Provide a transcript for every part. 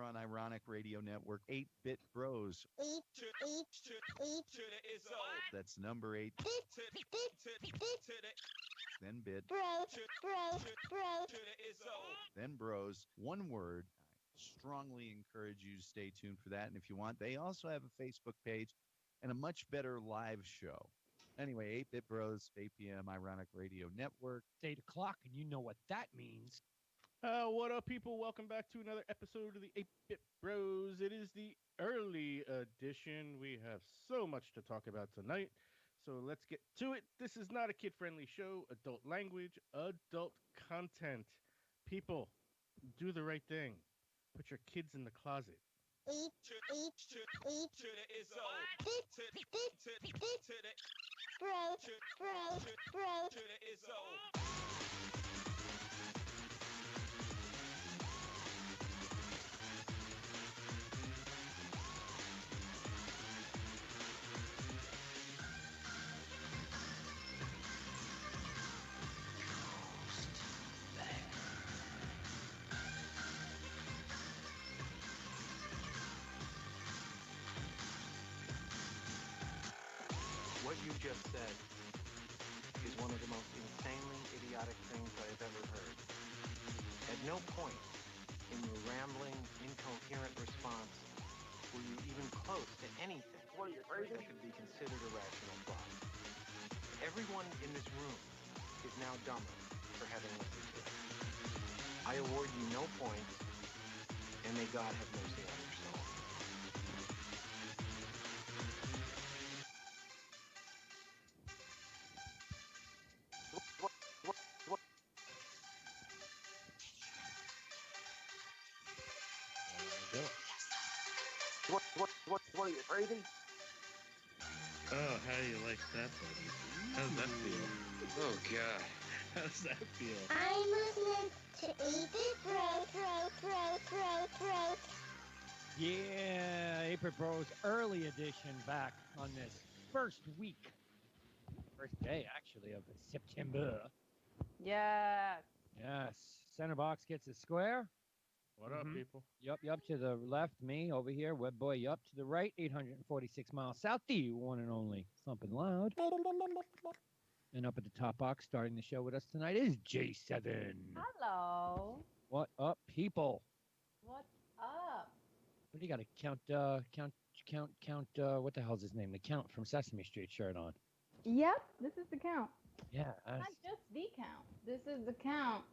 on Ironic Radio Network. 8-Bit Bros. Eight to the is all. That's number 8. To the Then bit. bro to the is all. Then bros. One word. I strongly encourage you to stay tuned for that. And if you want, they also have a Facebook page and a much better live show. Anyway, 8-Bit Bros, 8 p.m. Ironic Radio Network. It's 8 o'clock, and you know what that means. What up, people? Welcome back to another episode of the 8-Bit Bros. It is the early edition. We have so much to talk about tonight, so let's get to it. This is not a kid-friendly show. Adult language, adult content. People, do the right thing. Put your kids in the closet. To the is all. To the bro to the is all. What you just said is one of the most insanely idiotic things I have ever heard. At no point in your rambling, incoherent response were you even close to anything that could be considered a rational thought. Everyone in this room is now dumber for having listened to it. I award you no points, and may God have mercy on your soul. What are you, crazy? Oh, how do you like that, buddy? How's that feel? Oh, God. How's that feel? I'm listening to 8-Bit Bro. Yeah, 8-Bit Bros early edition back on this first day, actually, of September. Yes. Yes, center box gets a square. What up, people? Yup, to the left, me over here, web boy, yup, to the right, 846 miles south, the one and only Thumpin' Loud. And up at the top box, starting the show with us tonight is J7. Hello. What up, people? What's up? What do you got to count, what the hell's his name? The Count from Sesame Street shirt on. Yep, this is the count. Yeah. Not just the count. This is the count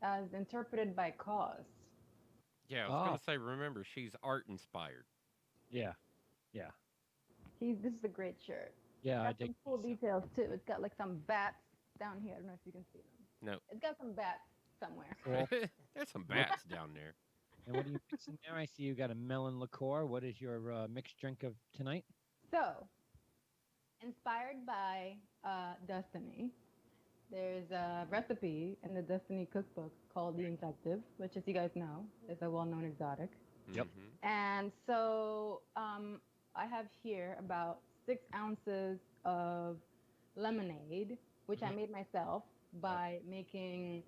as interpreted by Cause. Yeah, I was going to say, remember, she's art-inspired. Yeah. This is a great shirt. Yeah, I It's got think some cool details, too. It's got, like, some bats down here. I don't know if you can see them. No. It's got some bats somewhere. Cool. There's some bats down there. And what are you mixing there? I see you got a melon liqueur. What is your mixed drink of tonight? So, inspired by Destiny, there's a recipe in the Destiny cookbook called The Infective, which, as you guys know, is a well-known exotic. Yep. Mm-hmm. And so I have here about 6 ounces of lemonade, which I made myself by mixing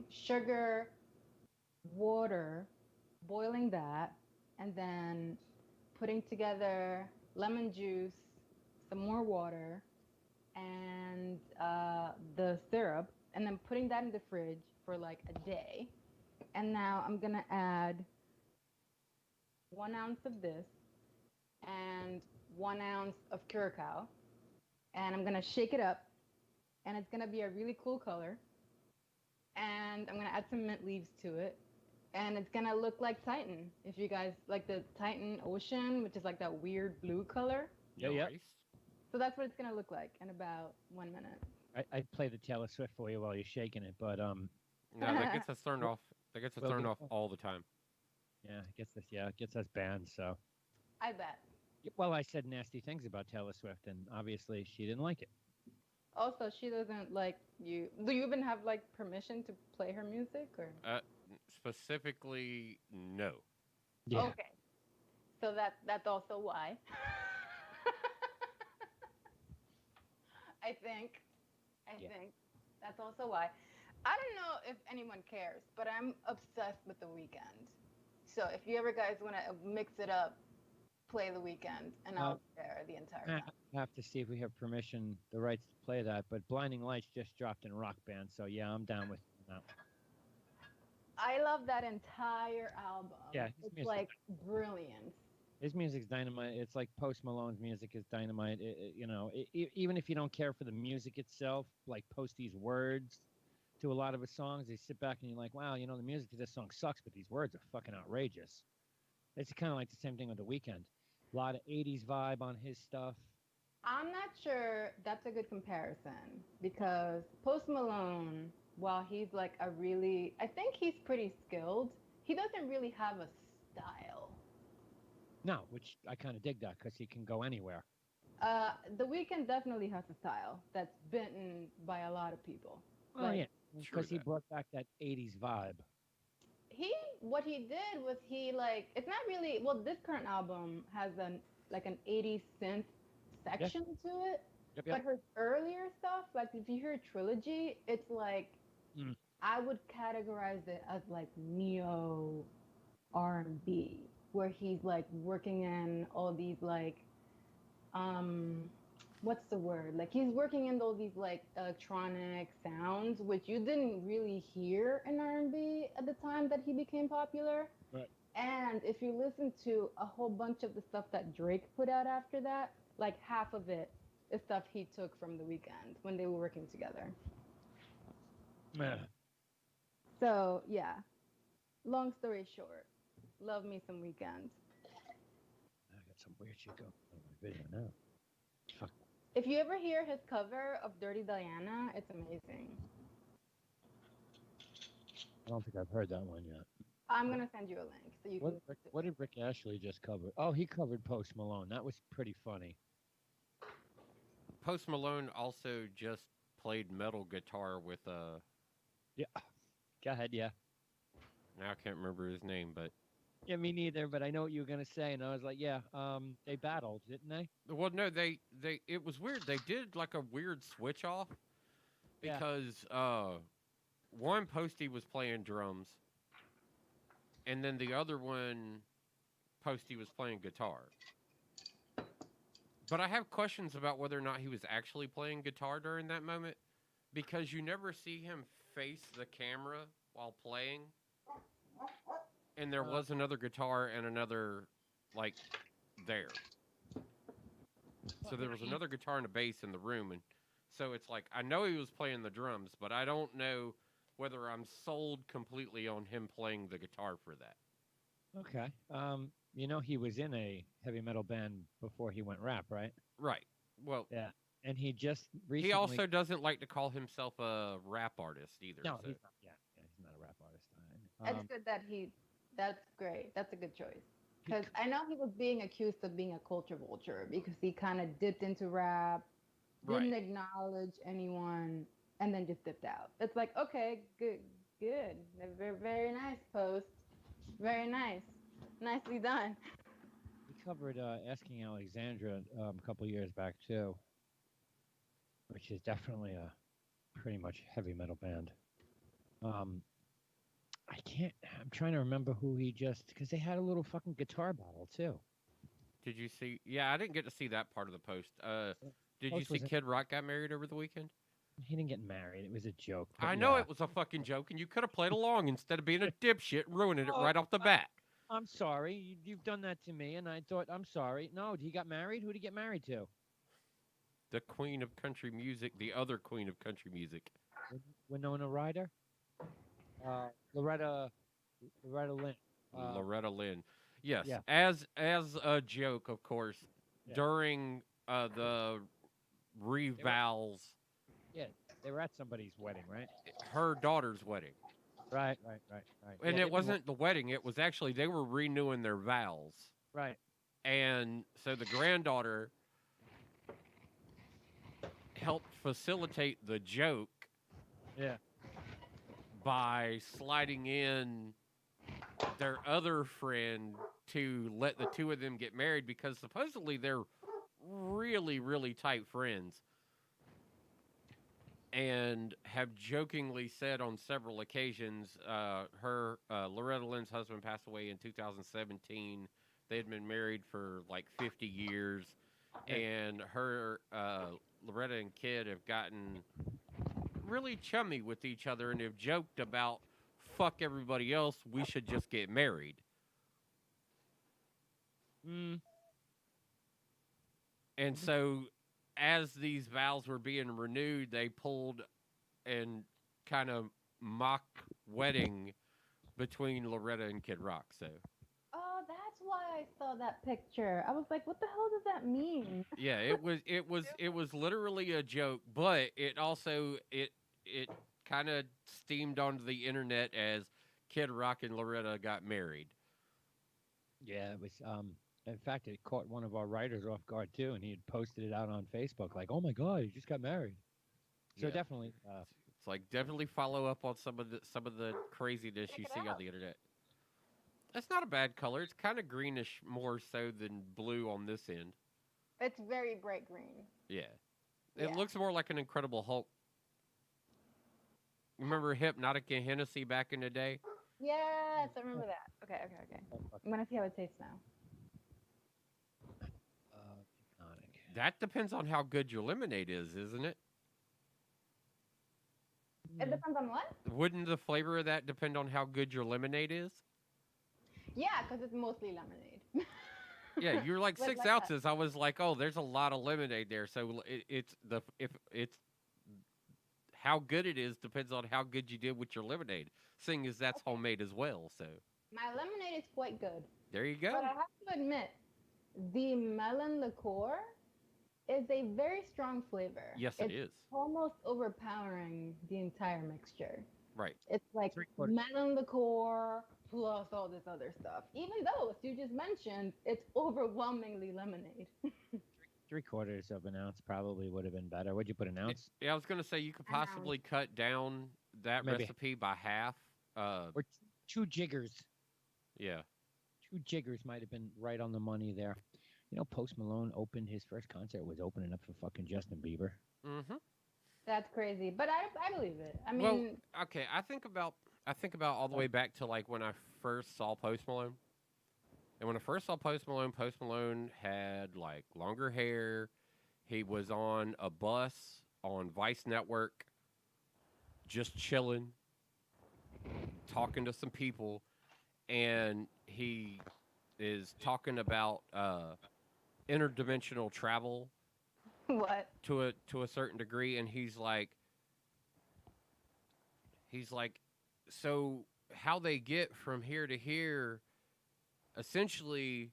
sugar, water, boiling that, and then putting together lemon juice, some more water, and the syrup, and then putting that in the fridge for like a day. And now I'm gonna add 1 ounce of this and 1 ounce of curacao, and I'm gonna shake it up, and it's gonna be a really cool color. And I'm gonna add some mint leaves to it, and it's gonna look like Titan. If you guys like the Titan Ocean, which is like that weird blue color. Yeah. So that's what it's gonna look like in about 1 minute. I'd play the Taylor Swift for you while you're shaking it, but No, that gets us turned off. That gets us turned off all the time. Yeah, it gets us banned. So. I bet. Well, I said nasty things about Taylor Swift, and obviously she didn't like it. Also, she doesn't like you. Do you even have like permission to play her music, or? Specifically, no. Yeah. Okay. So that's also why. I think that's also why. I don't know if anyone cares, but I'm obsessed with The Weeknd. So if you ever guys want to mix it up, play The Weeknd, and I'll be there the entire I time. have to see if we have permission, the rights to play that. But Blinding Lights just dropped in Rock Band, so yeah, I'm down with that. I love that entire album. Yeah, It's like brilliant. his music's dynamite. It's like Post Malone's music is dynamite. Even if you don't care for the music itself, like Posty's words to a lot of his songs, they sit back and you're like, wow, the music to this song sucks, but these words are fucking outrageous. It's kind of like the same thing with The Weeknd. A lot of 80s vibe on his stuff. I'm not sure that's a good comparison because Post Malone, while he's like I think he's pretty skilled, he doesn't really have a style. No, which I kind of dig that because he can go anywhere. The Weeknd definitely has a style that's bitten by a lot of people. Oh, yeah, because he brought back that 80s vibe. What he did was it's not really, well, this current album has an 80s synth section to it. Yep. But her earlier stuff, like if you hear Trilogy, it's like I would categorize it as like neo R&B, where he's like working in all these like what's the word? Like he's working in all these like electronic sounds, which you didn't really hear in R&B at the time that he became popular. Right. And if you listen to a whole bunch of the stuff that Drake put out after that, like half of it is stuff he took from The Weeknd when they were working together. Yeah. So yeah, long story short, love me some Weeknd. I got some weird shit going on my video now. Fuck. If you ever hear his cover of Dirty Diana, it's amazing. I don't think I've heard that one yet. I'm gonna send you a link so you can. What did Rick Ashley just cover? Oh, he covered Post Malone. That was pretty funny. Post Malone also just played metal guitar with Yeah. Go ahead, yeah. Now I can't remember his name, but Yeah, me neither, but I know what you were gonna say, and I was like, yeah, they battled, didn't they? well, no, it was weird. They did like a weird switch off because one Posty was playing drums, and then the other one, Posty was playing guitar. But I have questions about whether or not he was actually playing guitar during that moment, because you never see him face the camera while playing. And there was another guitar and another, like, there. So there was another guitar and a bass in the room. And so it's like, I know he was playing the drums, but I don't know whether I'm sold completely on him playing the guitar for that. Okay. He was in a heavy metal band before he went rap, right? Right. Well, yeah. And he just recently... He also doesn't like to call himself a rap artist either. No, so. he's not. Yeah, he's not a rap artist. It's good that that's great. That's a good choice. Because I know he was being accused of being a culture vulture because he kind of dipped into rap, didn't acknowledge anyone, and then just dipped out. It's like, okay, good. Very, very nice, Post. Very nice. Nicely done. He covered Asking Alexandra a couple years back, too, which is definitely a pretty much heavy metal band. I'm trying to remember who he because they had a little fucking guitar battle, too. Did you see? Yeah, I didn't get to see that part of the post. Did you see Kid Rock got married over the weekend? He didn't get married. It was a joke. I know it was a fucking joke, and you could have played along instead of being a dipshit and ruining it right off the bat. I'm sorry. You've done that to me, and I thought, I'm sorry. No, he got married? Who did he get married to? The queen of country music, the other queen of country music. Winona Ryder? Loretta Lynn. Loretta Lynn. Yes. Yeah. As a joke, of course, during the revals. Yeah, they were at somebody's wedding, right? Her daughter's wedding. Right. And it wasn't the wedding. It was actually, they were renewing their vows. Right. And so the granddaughter helped facilitate the joke. Yeah. By sliding in their other friend to let the two of them get married because supposedly they're really, really tight friends. and have jokingly said on several occasions, Loretta Lynn's husband passed away in 2017. They had been married for like 50 years, and Loretta and Kid have gotten really chummy with each other and have joked about fuck everybody else, we should just get married. And so as these vows were being renewed, they pulled and kind of mock wedding between Loretta and Kid Rock. So Oh, that's why I saw that picture. I was like, what the hell does that mean? yeah, it was literally a joke, but it also it kind of steamed onto the internet as Kid Rock and Loretta got married. Yeah, it was. In fact, it caught one of our writers off guard too, and he had posted it out on Facebook, like, "Oh my God, he just got married." So Yeah. definitely, It's like definitely follow up on some of the craziness you see on the internet. That's not a bad color. It's kind of greenish more so than blue on this end. It's very bright green. Yeah. It Yeah. looks more like an Incredible Hulk. Remember Hypnotic and Hennessy back in the day? Yes, I remember that. Okay. I'm gonna see how it tastes now. Hypnotic. That depends on how good your lemonade is, isn't it? It depends on what? Wouldn't the flavor of that depend on how good your lemonade is? Yeah, because it's mostly lemonade. Yeah, you're like Like 6 that. ounces. I was like, oh, there's a lot of lemonade there. So if it's how good it is depends on how good you did with your lemonade. Seeing as that's homemade as well. So My lemonade is quite good. there you go. But I have to admit, the melon liqueur is a very strong flavor. Yes, it is. Almost overpowering the entire mixture. Right. It's like 3/4. melon liqueur plus all this other stuff. Even though, as you just mentioned, it's overwhelmingly lemonade. 3/4 of an ounce probably would have been better. Would you put an ounce? Yeah, I was gonna say you could An ounce. possibly cut down that Maybe. recipe by half. Or two jiggers? Yeah. 2 jiggers might have been right on the money there. You know, Post Malone opened his first concert was opening up for fucking Justin Bieber. Mm-hmm. That's crazy, but I believe it. I mean, Well, okay. I think about all the way back to like when I first saw Post Malone. And when I first saw Post Malone had like longer hair. He was on a bus on Vice Network, just chilling, talking to some people, and he is talking about interdimensional travel what? to a certain degree, and he's like, so how they get from here to here, essentially,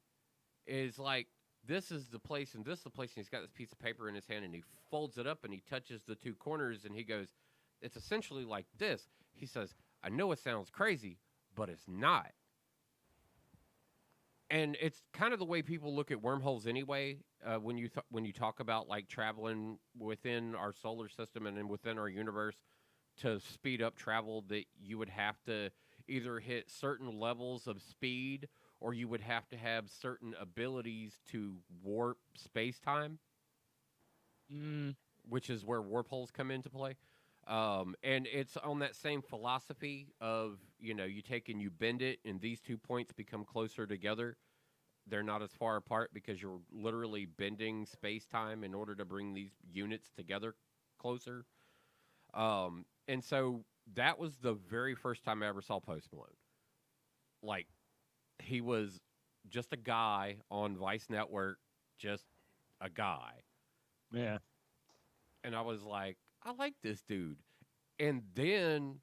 is like this is the place and this is the place, and he's got this piece of paper in his hand, and he folds it up and he touches the 2 corners, and he goes, it's essentially like this. He says, I know it sounds crazy, but it's not. And it's kind of the way people look at wormholes anyway. When you talk about like traveling within our solar system and then within our universe, to speed up travel, that you would have to either hit certain levels of speed or you would have to have certain abilities to warp space-time, which is where warp holes come into play. And it's on that same philosophy of, you take and you bend it, and these 2 points become closer together. They're not as far apart because you're literally bending space-time in order to bring these units together closer. And so that was the very first time I ever saw Post Malone. Like, he was just a guy on Vice Network, just a guy. Yeah. And I was like, I like this dude. And then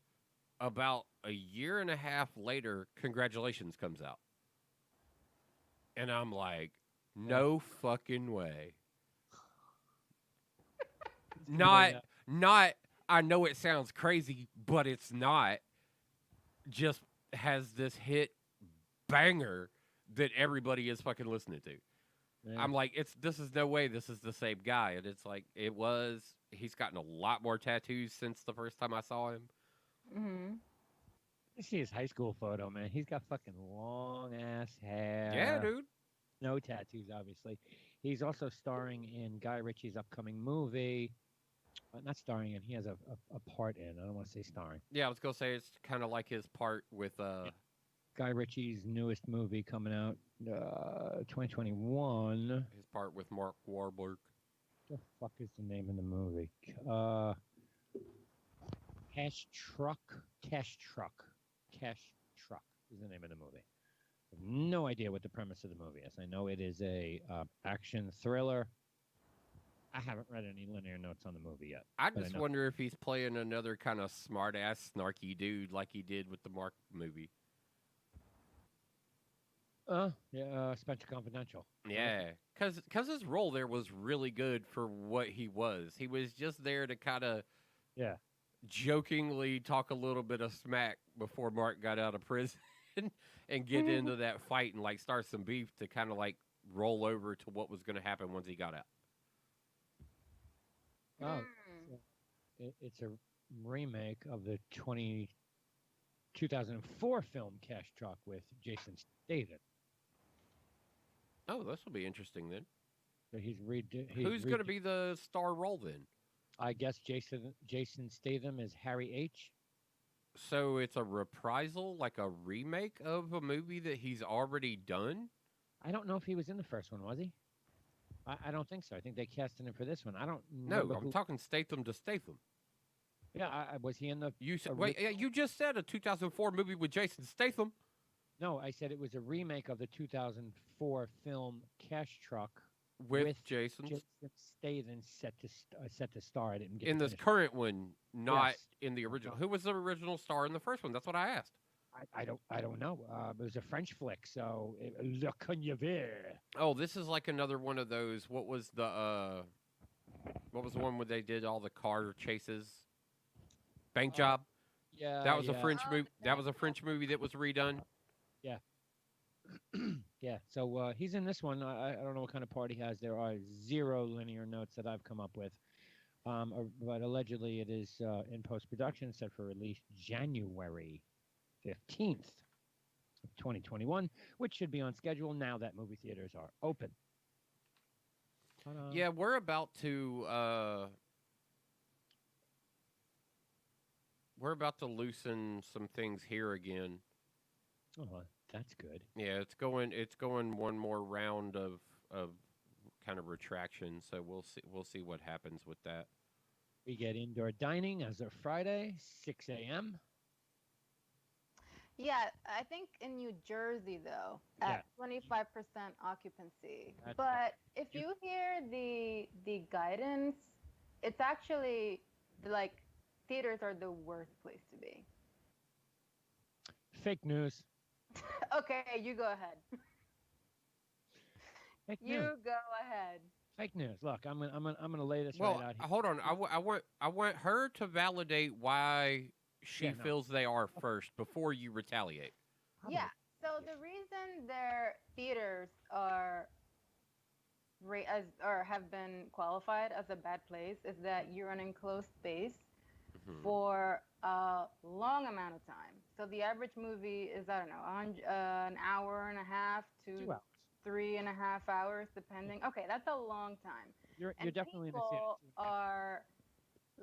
about a year and a half later, Congratulations comes out. And I'm like, no fucking way. Not, I know it sounds crazy, but it's not. Just has this hit banger that everybody is fucking listening to. Yeah. I'm like, this is no way this is the same guy. And it's like, he's gotten a lot more tattoos since the first time I saw him. Mm-hmm. You see his high school photo, man. He's got fucking long ass hair. Yeah, dude. No tattoos, obviously. He's also starring in Guy Ritchie's upcoming movie. Not starring in. He has a part in. I don't want to say starring. Yeah, I was gonna say it's kind of like his part with Guy Ritchie's newest movie coming out 2021. his part with Mark Wahlberg. The fuck is the name of the movie? Uh, Cash Truck. Cash Truck. Cash Truck is the name of the movie. I have no idea what the premise of the movie is. I know it is a action thriller. I haven't read any linear notes on the movie yet. I but just know- wonder if he's playing another kind of smart ass, snarky dude like he did with the Mark movie. Yeah, Spencer Confidential. Yeah, because his role there was really good for what he was. He was just there to kind of Yeah. jokingly talk a little bit of smack before Mark got out of prison and get into that fight and like start some beef to kind of like roll over to what was going to happen once he got out. Oh, it's a remake of the 2004 film Cash Truck with Jason Statham. Oh, this will be interesting then. So he's Who's going to be the star role then? I guess Jason Statham is Harry H. So it's a reprisal, like a remake of a movie that he's already done? I don't know if he was in the first one, was he? I don't think so. I think they casted him for this one. I don't No, remember I'm talking Statham to Statham. Yeah, was he in the? You said wait, yeah, you just said a 2004 movie with Jason Statham. No, I said it was a remake of the 2004 film Cash Truck with Jason Statham set to star. I didn't get in to this finish. current one, not Yes. in the original. Who was the original star in the first one? That's what I asked. I don't know. It was a French flick, so Le Cognavier. Oh, this is like another one of those. What was the one where they did all the car chases? Bank Job. Yeah, That was a yeah. French movie. That was a French movie that was redone. Yeah. Yeah. So he's in this one. I don't know what kind of part he has. There are 0 linear notes that I've come up with. But allegedly it is in post-production, set for release January 15th of 2021, which should be on schedule now that movie theaters are open. Yeah, we're about to loosen some things here again. Oh, that's good. Yeah, it's going one more round of kind of retraction, so we'll see what happens with that. We get indoor dining as of Friday, 6 a.m. Yeah, I think in New Jersey though, at 25% occupancy. That's but if you hear the guidance, it's actually like theaters are the worst place to be. Fake news. Okay, you go ahead. Fake You news. go ahead. Fake news. Look, I'm gonna lay this Well, right out here. hold on. I want her to validate why she feels they are first before you retaliate. Yeah. So the reason their theaters are have been qualified as a bad place is that you're an enclosed space for a long amount of time. So the average movie is, I don't know, an hour and a half to 2 hours. 3.5 hours, depending. Okay, that's a long time. You're And definitely in the people theater. are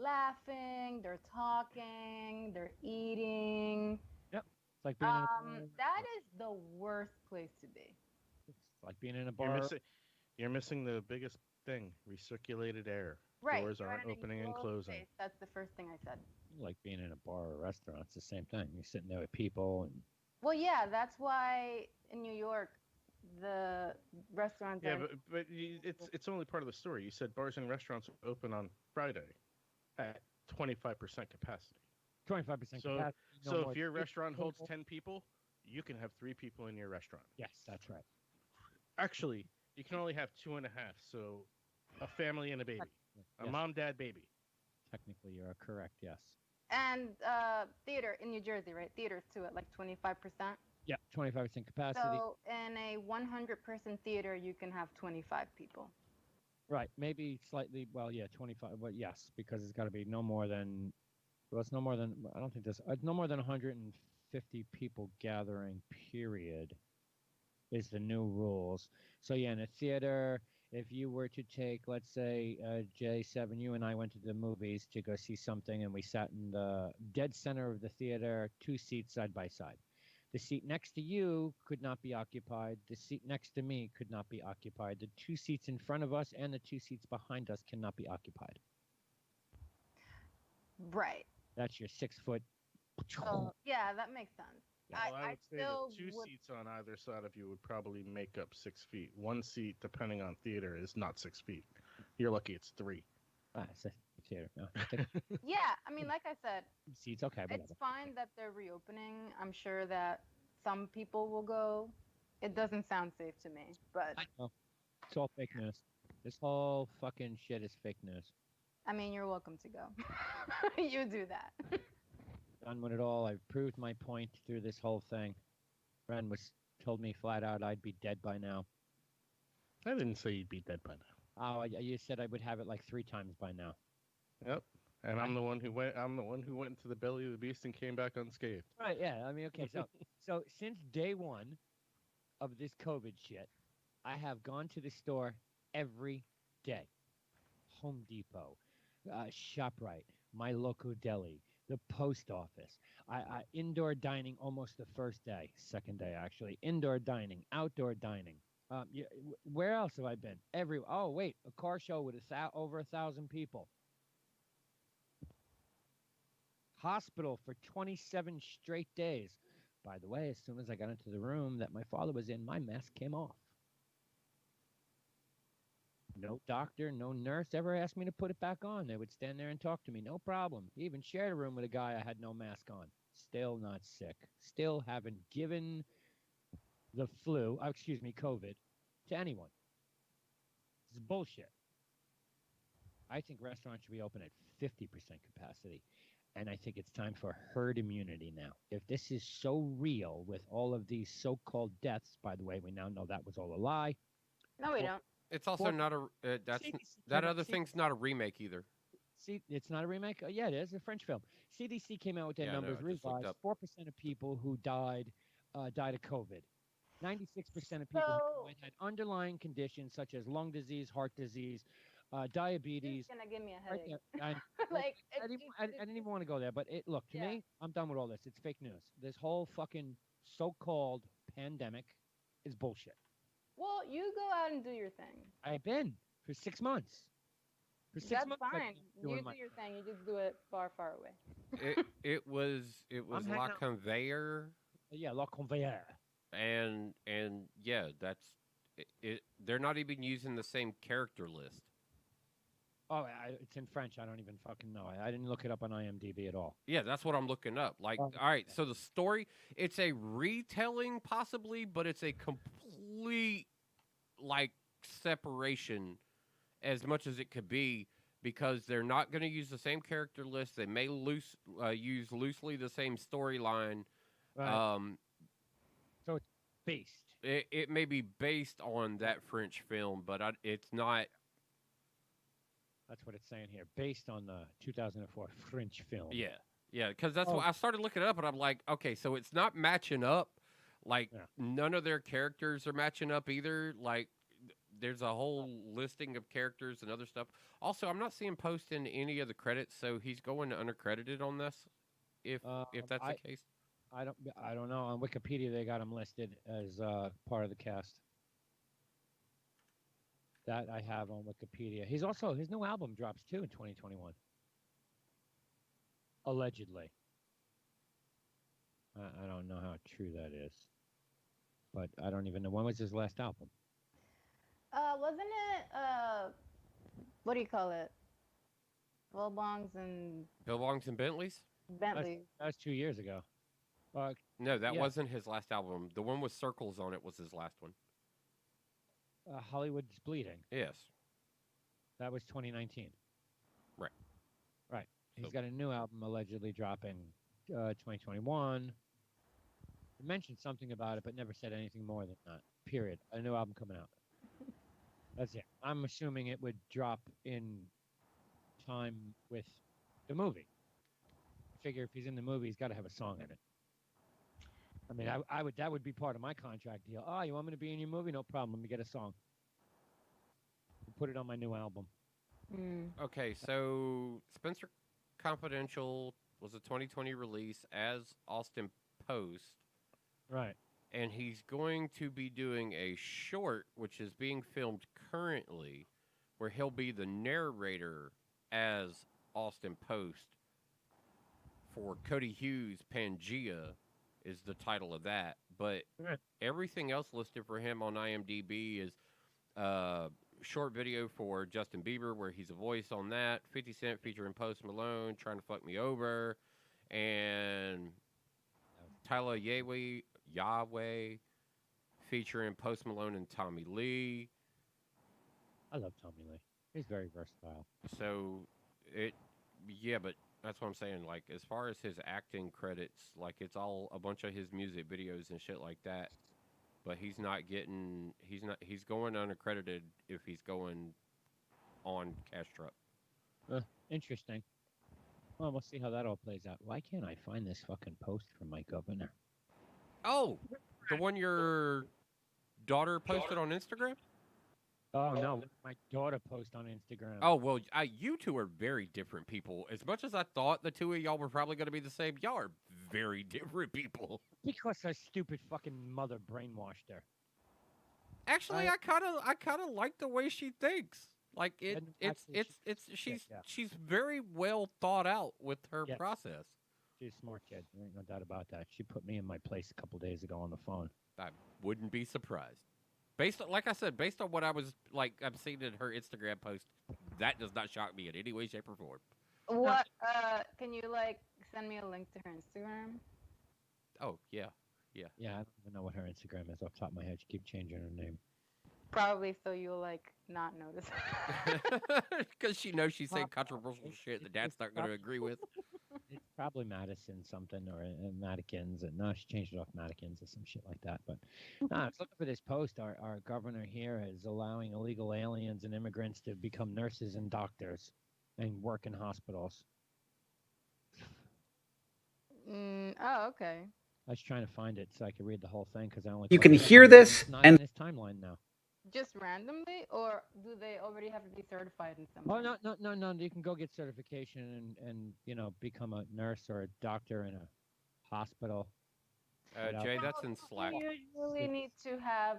laughing, they're talking, they're eating. Yep. It's like being in a bar. That is the worst place to be. It's like being in a bar. You're missing the biggest thing: recirculated air. Right. Doors you're aren't in an opening and enclosed closing. space. That's the first thing I said. Like being in a bar or a restaurant. It's the same thing. You're sitting there with people and Well, yeah, that's why in New York the restaurants. Yeah, are... but it's only part of the story. You said bars and restaurants open on Friday at 25% capacity. 25% So, capacity. so if your restaurant holds 10 people, you can have 3 people in your restaurant. Yes, that's right. Actually, you can only have 2.5. So a family and a baby, a mom, dad, baby. Technically, you're correct. Yes. And theater in New Jersey, right? Theaters too at like 25%. Yeah, 25% capacity. So in a 100-person theater, you can have 25 people. Right, maybe slightly. Well, yeah, 25. But yes, because it's got to be no more than. Well, it's no more than. I don't think this. No more than 150 people gathering. Period. Is the new rules. So yeah, in a theater, if you were to take, let's say, J7, you and I went to the movies to go see something, and we sat in the dead center of the theater, 2 seats side by side. The seat next to you could not be occupied. The seat next to me could not be occupied. The 2 seats in front of us and the 2 seats behind us cannot be occupied. Right. That's your 6 foot. So yeah, that makes sense. Yeah. Well, I would say still that 2 would- seats on either side of you would probably make up 6 feet. 1 seat, depending on theater, is not 6 feet. You're lucky it's 3. It's a theater. No, Yeah, I mean, like I said, seats, okay, whatever. it's fine that they're reopening. I'm sure that some people will go. It doesn't sound safe to me, but I know. It's all fake news. This whole fucking shit is fake news. I mean, you're welcome to go. You do that. Done with it all. I've proved my point through this whole thing. Friend told me flat out I'd be dead by now. I didn't say you'd be dead by now. Oh, you said I would have it like 3 times by now. Yep. And I'm the one who went into the belly of the beast and came back unscathed. Right, yeah. I mean, okay, so since day 1 of this COVID shit, I have gone to the store every day. Home Depot, ShopRite, my local deli, the post office. I indoor dining almost the first day, second day actually. Indoor dining, outdoor dining. Where else have I been? Oh wait, a car show with over 1,000 people. Hospital for 27 straight days. By the way, as soon as I got into the room that my father was in, my mask came off. No doctor, no nurse ever asked me to put it back on. They would stand there and talk to me, no problem. Even shared a room with a guy I had no mask on. Still not sick. Still haven't given the COVID, to anyone. This is bullshit. I think restaurants should be open at 50% capacity. And I think it's time for herd immunity now. If this is so real with all of these so-called deaths, by the way, we now know that was all a lie. No, we don't. It's also not a that other thing's not a remake either. See, it's not a remake. Yeah, it is a French film. CDC came out with their numbers. I just looked Revised up. 4% of people who died of COVID. 96% of people who died had underlying conditions such as lung disease, heart disease, diabetes. It's gonna give me a Right headache. there. Like, I didn't even want to go there, but look, to me, I'm done with all this. It's fake news. This whole fucking so-called pandemic is bullshit. Well, you go out and do your thing. I've been for 6 months. For 6 That's months. I've fine. been You doing do my- your thing. You just do it far, far away. It was I'm hanging La out. Conveyor, Yeah, La Conveyor. and yeah, that's it. They're not even using the same character list. Oh, it's in French. I don't even fucking know. I didn't look it up on IMDb at all. Yeah, that's what I'm looking up. Like, Oh, all right, so the story, it's a retelling possibly, but it's a complete like separation as much as it could be, because they're not going to use the same character list. They may use loosely the same storyline. Right. So it's based. It may be based on that French film, but it's not. That's what it's saying here. Based on the 2004 French film. Yeah, because that's what I started looking it up, and I'm like, okay, so it's not matching up. Like, none of their characters are matching up either. Like, there's a whole listing of characters and other stuff. Also, I'm not seeing Post in any of the credits, so he's going unaccredited on this. If that's the case, I don't know. On Wikipedia, they got him listed as part of the cast. That I have on Wikipedia. His new album drops too in 2021. Allegedly. I don't know how true that is, but I don't even know when was his last album. Wasn't it what do you call it? Billabongs and Billabongs and Bentleys. Bentley. That was 2 years ago. No, that yeah. wasn't his last album. The one with circles on it was his last one. Hollywood's Bleeding. Yes. That was 2019. Right. Right. He's So- got a new album allegedly dropping 2021. He mentioned something about it, but never said anything more than that. Period. A new album coming out. That's it. I'm assuming it would drop in time with the movie. I figure if he's in the movie, he's got to have a song in it. I mean, I would. That would be part of my contract deal. Oh, you want me to be in your movie? No problem. Let me get a song. Put it on my new album. Okay, so Spencer Confidential was a 2020 release as Austin Post, Right. and he's going to be doing a short, which is being filmed currently, where he'll be the narrator as Austin Post for Cody Hughes' Pangea is the title of that. But Right. everything else listed for him on IMDb is short video for Justin Bieber, where he's a voice on that. 50 Cent featuring Post Malone, Trying to Fuck Me Over, and Tyler Yahweh featuring Post Malone and Tommy Lee. I love Tommy Lee. He's very versatile. So but that's what I'm saying. Like, as far as his acting credits, like, it's all a bunch of his music videos and shit like that. But he's going unaccredited if he's going on Cash Truck. Interesting. Well, we'll see how that all plays out. Why can't I find this fucking post from my governor? Oh, the one your daughter posted on Instagram? Oh, no. My daughter posted on Instagram. Oh, well, you two are very different people. As much as I thought the two of y'all were probably going to be the same, y'all are very different people. Because her stupid fucking mother brainwashed her. Actually, I kind of like the way she thinks. Like she's very well thought out with her process. She's a smart kid. There ain't no doubt about that. She put me in my place a couple days ago on the phone. I wouldn't be surprised. Based on what I've seen in her Instagram post, that does not shock me in any way, shape, or form. What? Can you send me a link to her Instagram? Oh yeah. Yeah, I don't even know what her Instagram is off the top of my head. She keeps changing her name. Probably so you'll not notice. Because she knows she's saying controversial shit that Dad's not going to agree with. It's probably Madison something or Madikins. And no, she changed it off Madikins or some shit like that. But I was looking for this post. Our governor here is allowing illegal aliens and immigrants to become nurses and doctors and work in hospitals. Oh, okay. I was trying to find it so I could read the whole thing because I only. You can hear this it's not and in his timeline now. Just randomly, or do they already have to be certified in something? Oh no! You can go get certification and become a nurse or a doctor in a hospital. Jay, that's in Slack. You usually need to have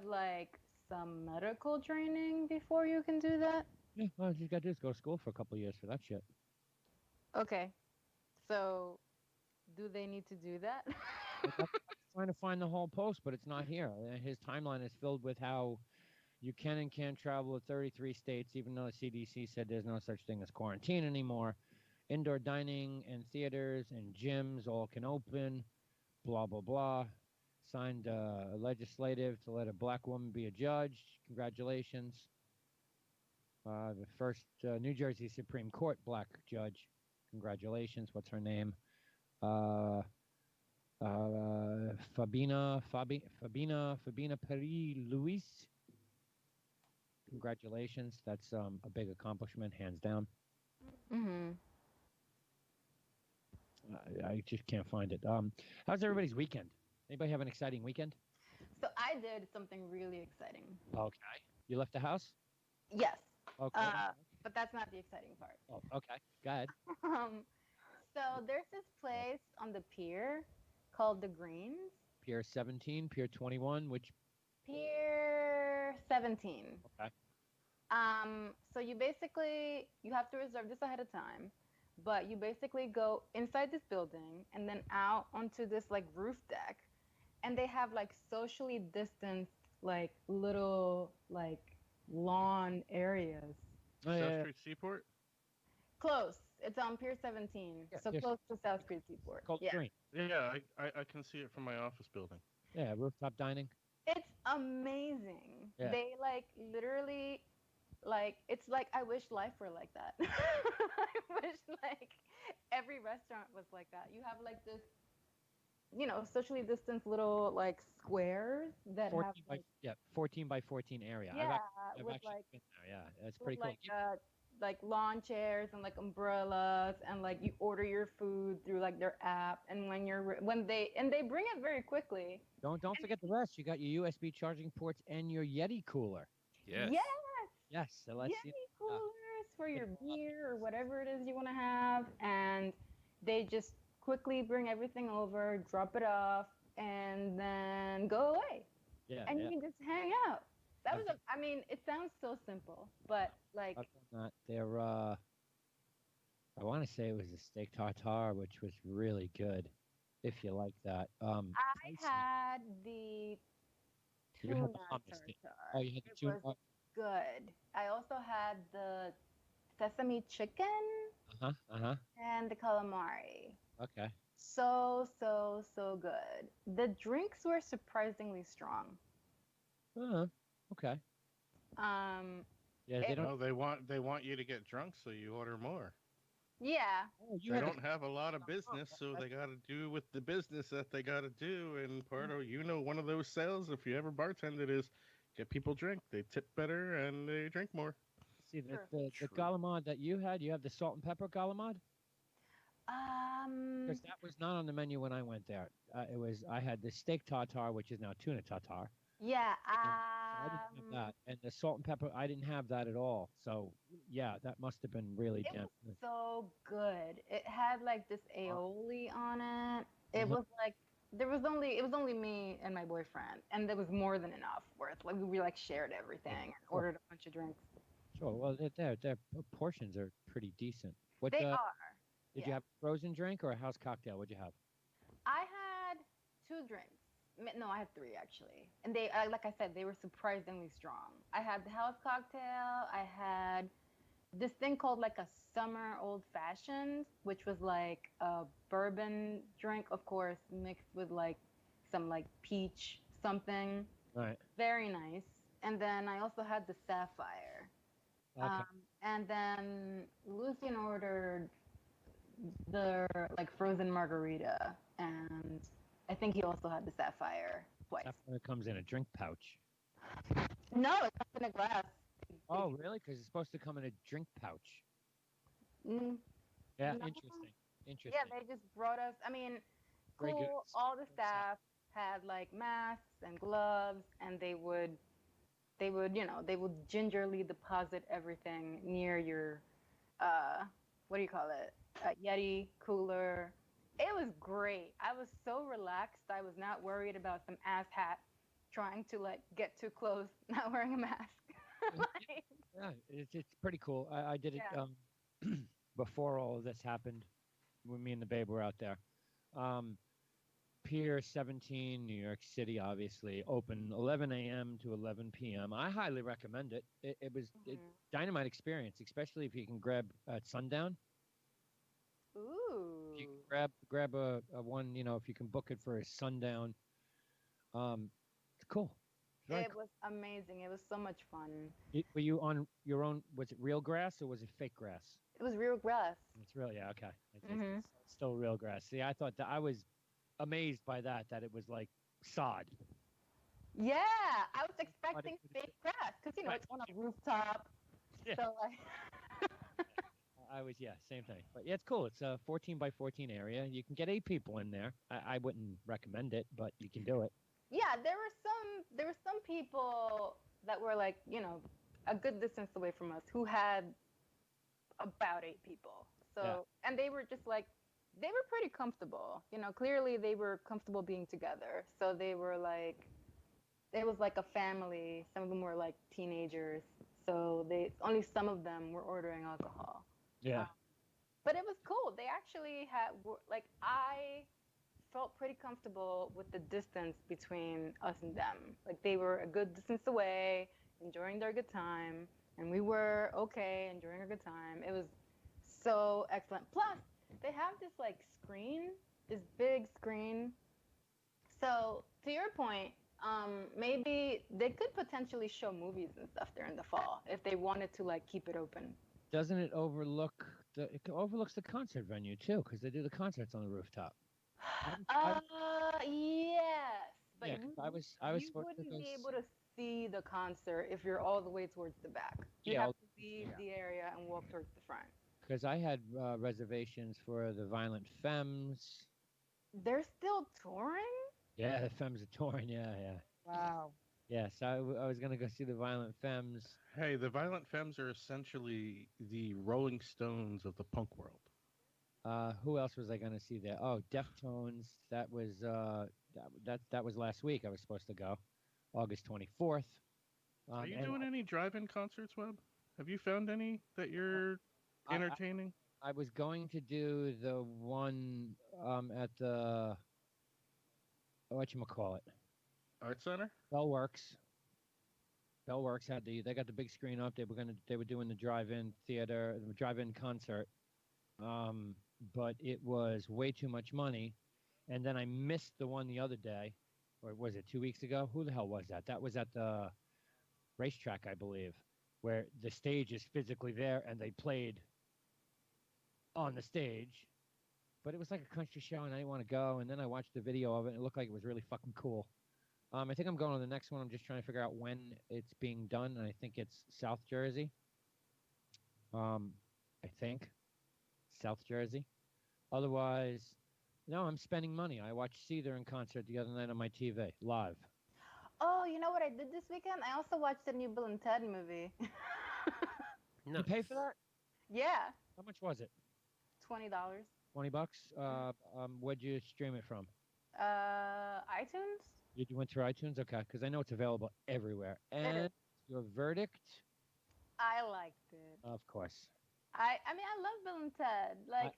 some medical training before you can do that. Yeah, all you gotta do is go to school for a couple of years for that shit. Okay, so do they need to do that? I'm trying to find the whole post, but it's not here. His timeline is filled with how you can and can't travel to 33 states, even though the CDC said there's no such thing as quarantine anymore. Indoor dining and theaters and gyms all can open, blah, blah, blah. Signed legislative to let a black woman be a judge. Congratulations. The first New Jersey Supreme Court black judge. Congratulations. What's her name? Fabina Peri-Luis. Congratulations. That's a big accomplishment, hands down. Mm-hmm. I just can't find it. How's everybody's weekend? Anybody have an exciting weekend? So I did something really exciting. Okay. You left the house? Yes. Okay. But that's not the exciting part. Oh, okay. Go ahead. So there's this place on the pier called The Greens. Pier 17, Pier 21, which? Pier 17. Okay. So you have to reserve this ahead of time, but you basically go inside this building and then out onto this roof deck, and they have socially distanced little lawn areas. South Street Seaport? Close. It's on Pier 17, so close to South Street Seaport. Called Green. Yeah, I can see it from my office building. Yeah, rooftop dining. It's amazing. Yeah. They literally it's I wish life were like that. I wish every restaurant was like that. You have this socially distanced little squares that 14 have 14 by 14 area. Yeah, I've with actually been there. Yeah, that's pretty cool. Lawn chairs and umbrellas, and you order your food through their app, and they bring it very quickly. Don't forget the rest. You got your USB charging ports and your Yeti cooler. Yes. Yes, so let's see. Yeti coolers for your beer or whatever it is you want to have, and they just quickly bring everything over, drop it off, and then go away, Yeah, and yeah. you can just hang out. That was, I mean, it sounds so simple, but like I've done that. They're I want to say it was a steak tartare, which was really good, if you like that. I Spicy. had the You tuna had the hummus. tartare. Oh, you had the It tuna. was good. I also had the sesame chicken Uh-huh. and the calamari. Okay. So good. The drinks were surprisingly strong. Okay. Um, Yeah, they it, don't. No, they want you to get drunk, so you order more. yeah, Oh, you They had the. don't have a lot of business, so they got to do with the business that they got to do. And part of one of those sales, if you ever bartended, is get people drink. They tip better and they drink more. See the sure. the True. galamad that you had. You have the salt and pepper galamad Um, because that was not on the menu when I went there. It was. I had the steak tartare, which is now tuna tartare. yeah, And so I didn't have that, and the salt and pepper. I didn't have that at all. So yeah, that must have been really it damn was good. so good. It had like this aioli on it. It Uh-huh. was like it was only me and my boyfriend, and there was more than enough worth. Like we like shared everything and Sure. ordered a bunch of drinks. Sure. Well, their portions are pretty decent. What They are. did Yeah. you have? A frozen drink or a house cocktail? What'd you have? I had two drinks. No, I had three actually, and they, like I said, they were surprisingly strong. I had the house cocktail. I had this thing called like a summer old fashioned, which was like a bourbon drink, of course, mixed with like some like peach something. All right. Very nice. And then I also had the sapphire. Okay. And then Lucian ordered the like frozen margarita, and I think he also had the sapphire twice. Sapphire comes in a drink pouch. No, it comes in a glass. Oh, really? Because it's supposed to come in a drink pouch. Mm, Yeah, no. interesting. Interesting. Yeah, they just brought us. I mean, Grey cool. Goose. All the staff had like masks and gloves, and they would gingerly deposit everything near your, what do you call it? Yeti cooler. It was great. I was so relaxed. I was not worried about some ass hat trying to like get too close, not wearing a mask. Like, Yeah, it's pretty cool. I did it yeah. before all of this happened when me and the babe were out there. Um, Pier 17, New York City, obviously open 11 a.m. to 11 p.m. I highly recommend it. It was a Mhm. dynamite experience, especially if you can grab at sundown. If you can Ooh. grab a one, if you can book it for a sundown, it's cool. It's very It was amazing. It was so much fun. cool. Were you on your own? Was it real grass or was it fake grass? It was real grass. It's real, yeah, okay. Mhm. It's still real grass. See, I thought that I was amazed by that it was like sod. Yeah, I was expecting But fake grass because right. it's on a rooftop. Yeah. So like, I was, yeah, same thing. But yeah, it's cool. It's a 14 by 14 area. You can get 8 people in there. I wouldn't recommend it, but you can do it. yeah, there were some people that were like, a good distance away from us who had about 8 people. So Yeah. and they were just like, they were pretty comfortable. Clearly they were comfortable being together. So they were like, it was like a family. Some of them were like teenagers. So they only some of them were ordering alcohol. Yeah. But it was cool. They actually like, I felt pretty comfortable with the distance between us and them. Like they were a good distance away, enjoying their good time, and we were okay, enjoying a good time. It was so excellent. Plus, they have this like screen, this big screen. So to your point, maybe they could potentially show movies and stuff there in the fall if they wanted to like keep it open. Doesn't it overlook it overlooks the concert venue too, because they do the concerts on the rooftop. Yes, but Yeah, 'cause I was you supposed to wouldn't go. be able to see the concert if you're all the way towards the back. You Yeah, have to leave the area and walk towards the front. because I had reservations for the Violent Femmes. They're still touring? Yeah, the Femmes are touring. Yeah, yeah. Wow. Yes, I was gonna go see the Violent Femmes. Hey, the Violent Femmes are essentially the Rolling Stones of the punk world. Who else was I gonna see there? Oh, Deftones. That was that was last week. I was supposed to go, August 24th. Are you And doing any drive-in concerts, Webb? Have you found any that you're I, I entertaining? I was going to do the one at the whatchamacallit, Art Center? Bellworks. Bellworks had they got the big screen up. They were doing the drive-in theater, the drive-in concert. Um, but it was way too much money, and then I missed the one the other day, or was it 2 weeks ago? Who the hell was that? That was at the racetrack, I believe, where the stage is physically there, and they played on the stage. But it was like a country show, and I didn't want to go. And then I watched the video of it, and it looked like it was really fucking cool. I think I'm going to the next one. I'm just trying to figure out when it's being done, and I think it's South Jersey. I think South Jersey. Otherwise, no, I'm spending money. I watched Seether in concert the other night on my TV live. Oh, you know what I did this weekend? I also watched the new Bill and Ted movie. You pay for that? Yeah, How much was it? $20. $20. Where'd you stream it from? iTunes. You went through iTunes, okay? Because I know it's available everywhere. And your verdict? I liked it. Of course. I mean, I love Bill and Ted. Like,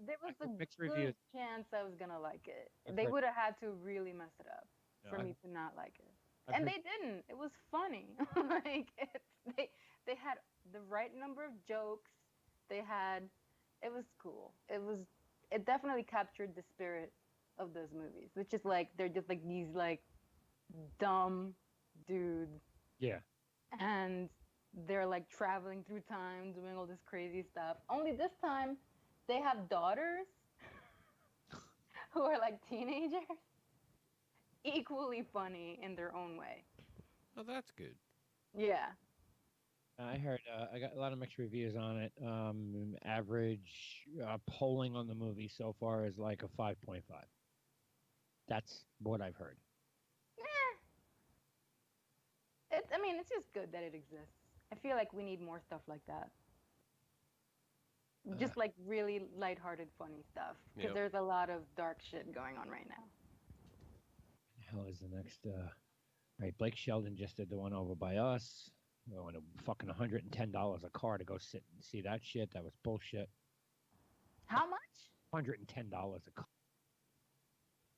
there was I a heard mixed good reviews. chance I was gonna like it. I've They heard- would have had to really mess it up for Yeah, me to not like it, I've and heard- they didn't. It was funny. Like, they had the right number of jokes. They had, it was cool. It definitely captured the spirit of those movies, which is like they're just like these like dumb dudes, Yeah. and they're like traveling through time, doing all this crazy stuff. Only this time, they have daughters who are like teenagers, equally funny in their own way. Oh, that's good. Yeah. I heard I got a lot of mixed reviews on it. Average polling on the movie so far is like a 5.5. That's what I've heard. I mean, it's just good that it exists. I feel like we need more stuff like that. Just like really lighthearted, funny stuff. Because Yep. there's a lot of dark shit going on right now. Hell is the next? Right, Blake Sheldon just did the one over by us. Going to fucking $110 a car to go sit and see that shit. That was bullshit. How much? $110 a car.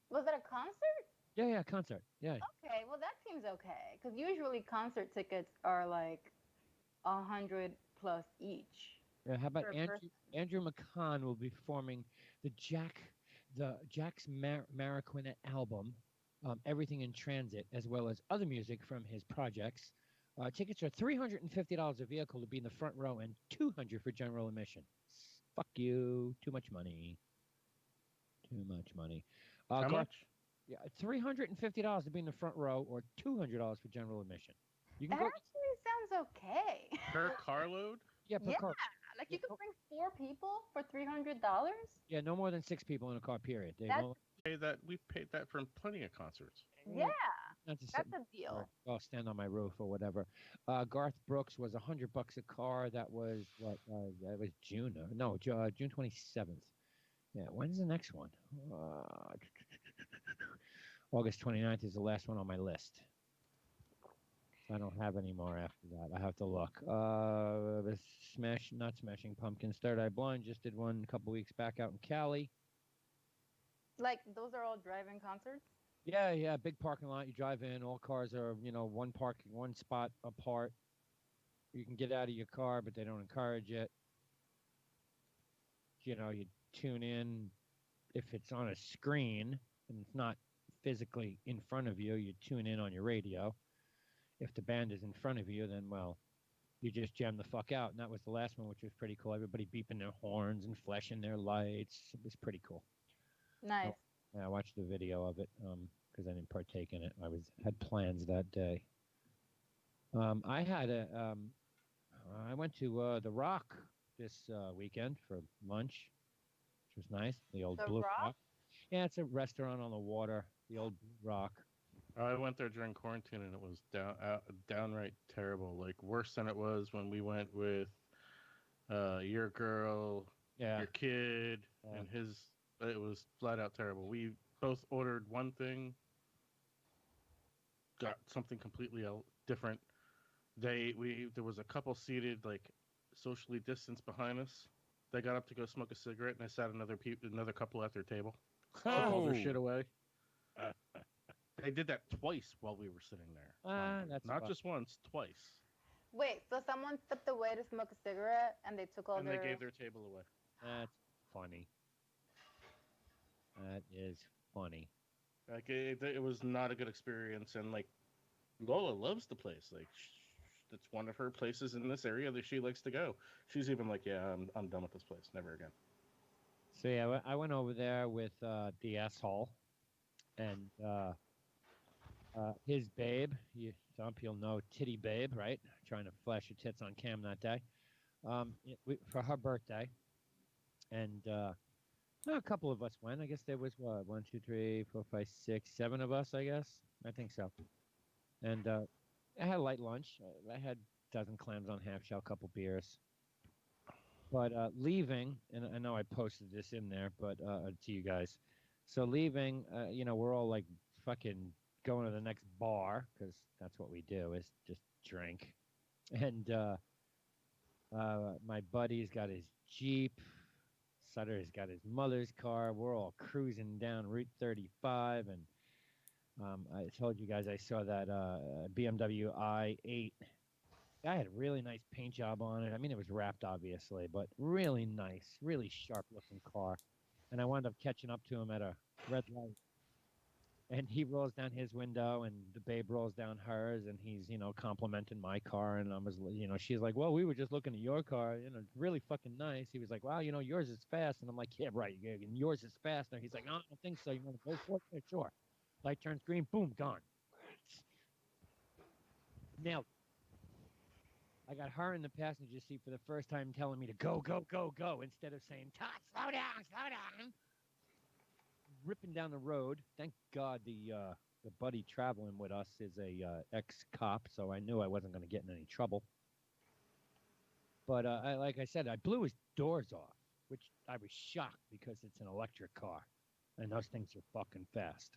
Was it a concert? Yeah, concert. Yeah. Okay, well that seems okay. Because usually concert tickets are like 100 plus each. Yeah, how about Per Andrew McCann will be performing the Jack's Mariquina album, Everything in Transit, as well as other music from his projects. Tickets are $350 a vehicle to be in the front row and $200 for general admission. Fuck you. Too much money. Too much money. How much? Yeah, $350 to be in the front row or $200 for general admission. You That can go. actually sounds okay. Per carload? Yeah, per Yeah. car. Like you could bring 4 people for $300. Yeah, no more than 6 people in a car. Period. They That's- won't. We've paid that from plenty of concerts. Yeah, Not to that's sit- a deal. I'll stand on my roof or whatever. Garth Brooks was $100 a car. That was what? That was June. No, June 27th. Yeah. When's the next one? August 29th is the last one on my list. I don't have any more after that. I have to look. Not Smashing Pumpkins. Third Eye Blind just did one a couple weeks back out in Cali. Like those are all drive-in concerts. Yeah, big parking lot. You drive in, all cars are, one spot apart. You can get out of your car, but they don't encourage it. You tune in if it's on a screen and it's not physically in front of you, you tune in on your radio. If the band is in front of you, then, well, you just jam the fuck out. And that was the last one, which was pretty cool. Everybody beeping their horns and flashing their lights. It was pretty cool. Nice. Yeah, I watched the video of it because I didn't partake in it. Had plans that day. I went to The Rock this weekend for lunch, which was nice. The old The Blue Rock? Yeah, it's a restaurant on the water. The old Blue Rock. I went there during quarantine and it was downright terrible. Like worse than it was when we went with your girl, Yeah. your kid, Yeah. and his. It was flat out terrible. We both ordered one thing, got something completely different. There was a couple seated like socially distanced behind us. They got up to go smoke a cigarette, and I sat another couple at their table. Took all their shit away. They did that twice while we were sitting there. That's Not fun. just once, twice. Wait, so someone stepped away to smoke a cigarette and they took all And their... they gave their table away. That's funny. That is funny. Like it was not a good experience, and like Lola loves the place. Like it's one of her places in this area that she likes to go. She's even like, yeah, I'm done with this place. Never again. So yeah, I went over there with the asshole and his babe. Some people know Titty Babe, right? Trying to flash her tits on cam that day. For her birthday, and a couple of us went. I guess there was what 1, 2, 3, 4, 5, 6, 7 of us. I guess I think so. And I had a light lunch. I had a dozen clams on half shell, couple beers. But leaving, and I know I posted this in there, but to you guys. So leaving, we're all like fucking going to the next bar because that's what we do is just drink. And my buddy's got his Jeep. Sutter's got his mother's car. We're all cruising down Route 35, and I told you guys I saw that BMW i8. I had a really nice paint job on it. I mean, it was wrapped, obviously, but really nice, really sharp-looking car. And I wound up catching up to him at a red light. And he rolls down his window, and the babe rolls down hers, and he's, complimenting my car. And I was, she's like, well, we were just looking at your car, it's really fucking nice. He was like, wow, yours is fast. And I'm like, yeah, right, and yours is faster. He's like, no, I don't think so. You want to go for it? Yeah, sure. Light turns green, boom, gone. Nailed it. I got her in the passenger seat for the first time telling me to go, go, go, go, instead of saying, Todd, slow down, slow down. Ripping down the road. Thank God the buddy traveling with us is a ex-cop, so I knew I wasn't going to get in any trouble. But like I said, I blew his doors off, which I was shocked because it's an electric car, and those things are fucking fast.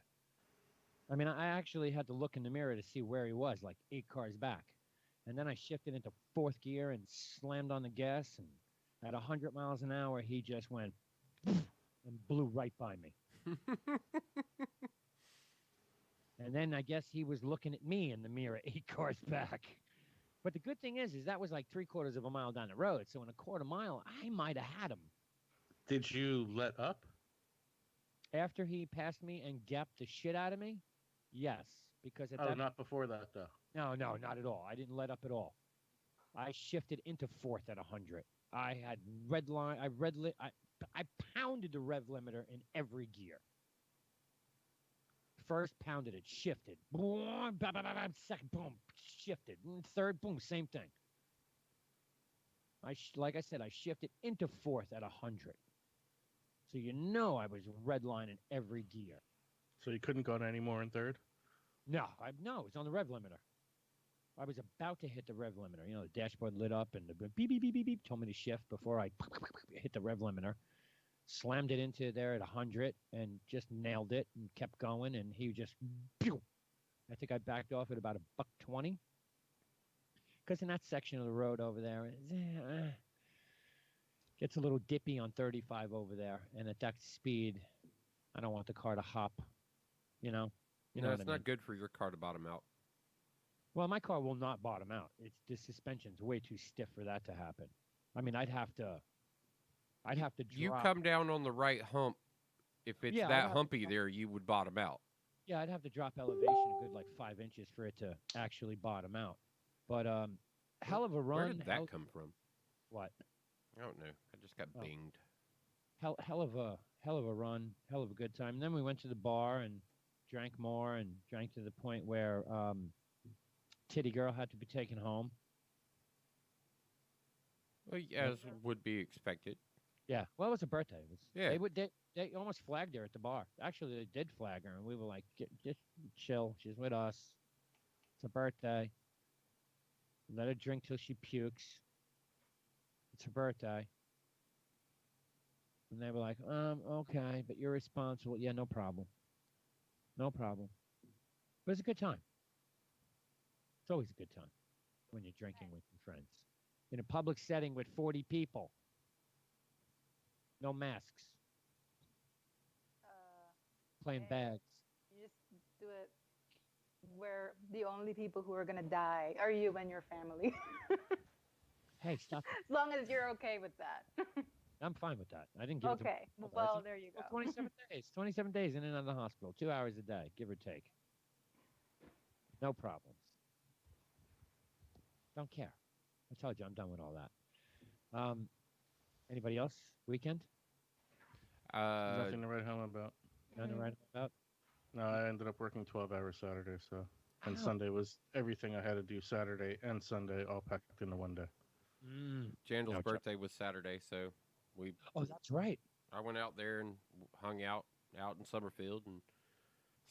I mean, I actually had to look in the mirror to see where he was, like 8 cars back. And then I shifted into 4th gear and slammed on the gas, and at 100 miles an hour, he just went and blew right by me. And then I guess he was looking at me in the mirror 8 cars back. But the good thing is that was like 3/4 of a mile down the road. So in a quarter mile, I might have had him. Did you let up? After he passed me and gapped the shit out of me? Yes. Because at not before that, though. No, not at all. I didn't let up at all. I shifted into 4th at 100. I had red line. I pounded the rev limiter in every gear. First, pounded it, shifted. Boom, second, boom, shifted. Third, boom, same thing. Like I said, I shifted into 4th at 100. So I was redlining every gear. So you couldn't go any more in 3rd? No, it was on the rev limiter. I was about to hit the rev limiter. The dashboard lit up and the beep, beep, beep, beep, beep told me to shift before I hit the rev limiter. Slammed it into there at 100 and just nailed it and kept going. And he just, pew! I think I backed off at about $120. Because in that section of the road over there, it gets a little dippy on 35 over there. And at that speed, I don't want the car to hop, No, it's not good for your car to bottom out. Well, my car will not bottom out. The suspension's way too stiff for that to happen. I mean, I'd have to drop. You come down on the right hump. If it's that humpy there, you would bottom out. Yeah, I'd have to drop elevation a good 5 inches for it to actually bottom out. But hell of a run. Where did that come from? What? I don't know. I just got binged. Hell of a run. Hell of a good time. And then we went to the bar and drank more and drank to the point where Titty Girl had to be taken home. Well, as would be expected. Yeah. Well, it was a birthday. It was, Yeah. they almost flagged her at the bar. Actually, they did flag her, and we were like, just chill. She's with us. It's a birthday. Let her drink till she pukes. It's her birthday. And they were like, okay, but you're responsible. Yeah, no problem. No problem. But it's a good time. It's always a good time when you're drinking with your friends. In a public setting with 40 people. No masks. Playing bags. You just do it where the only people who are going to die are you and your family. Hey, stop it. As long as you're okay with that. I'm fine with that. I didn't give it to Okay. myself. Well, there you go. 27 days. 27 days in and out of the hospital. 2 hours a day, give or take. No problems. Don't care. I told you I'm done with all that. Anybody else? Weekend? Nothing to write home about. Nothing to write about? No, I ended up working 12 hours Saturday, so. And Wow. Sunday was everything I had to do Saturday and Sunday all packed into one day. Jandel's Ouch. birthday was Saturday, so Oh, that's right. I went out there and hung out in Summerfield and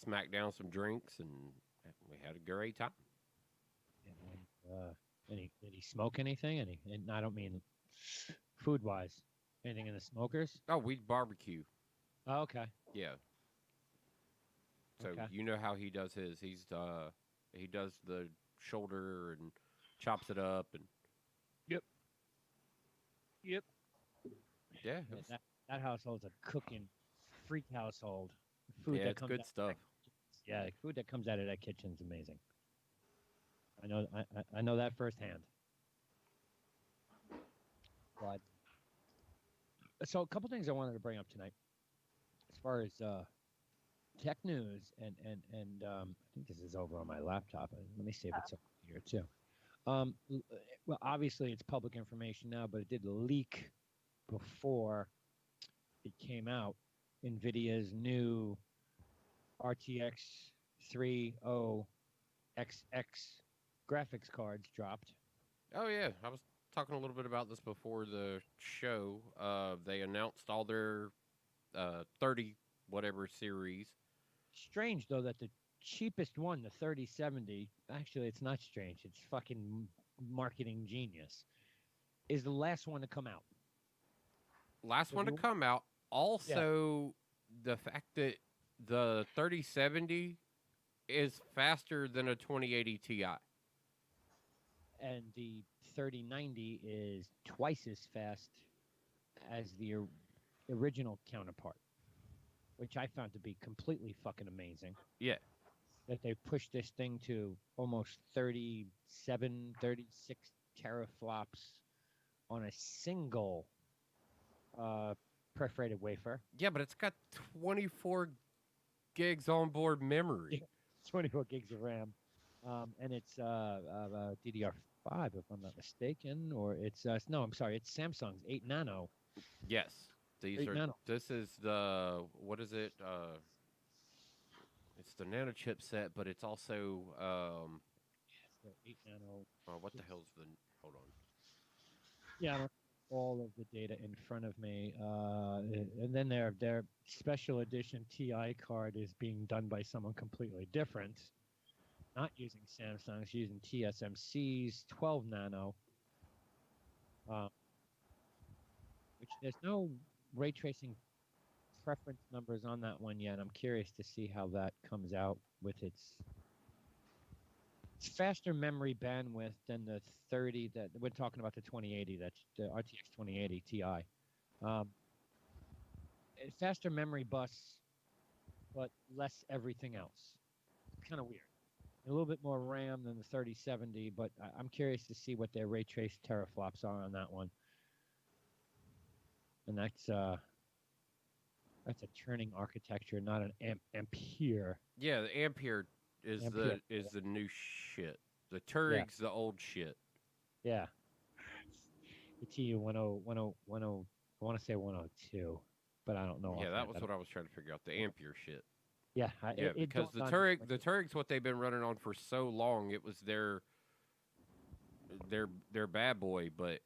smacked down some drinks, and we had a great time. Did he smoke anything? And I don't mean food-wise. Anything in the smokers? Oh, we barbecue. Oh, okay. Yeah. So Okay. you know how he does his. He does the shoulder and chops it up and. Yep. Yeah. it Yeah, was- that household's a cooking freak household. Food yeah, that it's comes good out- stuff. Yeah, the food that comes out of that kitchen's amazing. I know that firsthand. But so a couple things I wanted to bring up tonight, as far as tech news, and I think this is over on my laptop. Let me see if it's over here too. Well, obviously it's public information now, but it did leak before it came out. NVIDIA's new RTX 30XX graphics cards dropped. Oh yeah, I was talking a little bit about this before the show. They announced all their 30 whatever series. Strange though that the cheapest one, the 3070, actually it's not strange. It's fucking marketing genius. Is the last one to come out. Last one to come out. Also, the fact that the 3070 is faster than a 2080 Ti. And the 3090 is twice as fast as the original counterpart, which I found to be completely fucking amazing. Yeah. That they pushed this thing to almost 37, 36 teraflops on a single perforated wafer. Yeah, but it's got 24 gigs onboard memory. 24 gigs of RAM. And it's DDR5, if I'm not mistaken, or it's no, I'm sorry, it's Samsung's 8 nano. Yes. These 8 are. nano. This is the what is it? It's the nano chipset, but it's also It's the 8 nano. what the hell's the? Hold on. Yeah, I don't have all of the data in front of me. And then their special edition TI card is being done by someone completely different. Not using Samsung's, using TSMC's 12 nano. Which there's no ray tracing preference numbers on that one yet. I'm curious to see how that comes out with its faster memory bandwidth than the 30 that we're talking about, the 2080, that's the RTX 2080 Ti. Faster memory bus, but less everything else. Kind of weird. A little bit more RAM than the 3070, but I'm curious to see what their ray trace teraflops are on that one. And that's a turning architecture, not an ampere. Yeah, the Ampere is Ampere. the new shit. The Turig's the old shit. Yeah. The TU 10, I want to say 102, but I don't know. Yeah, that offhand. was what I was trying to figure out. The Ampere shit. Yeah, Yeah, because the Turig's what they've been running on for so long. It was their bad boy, but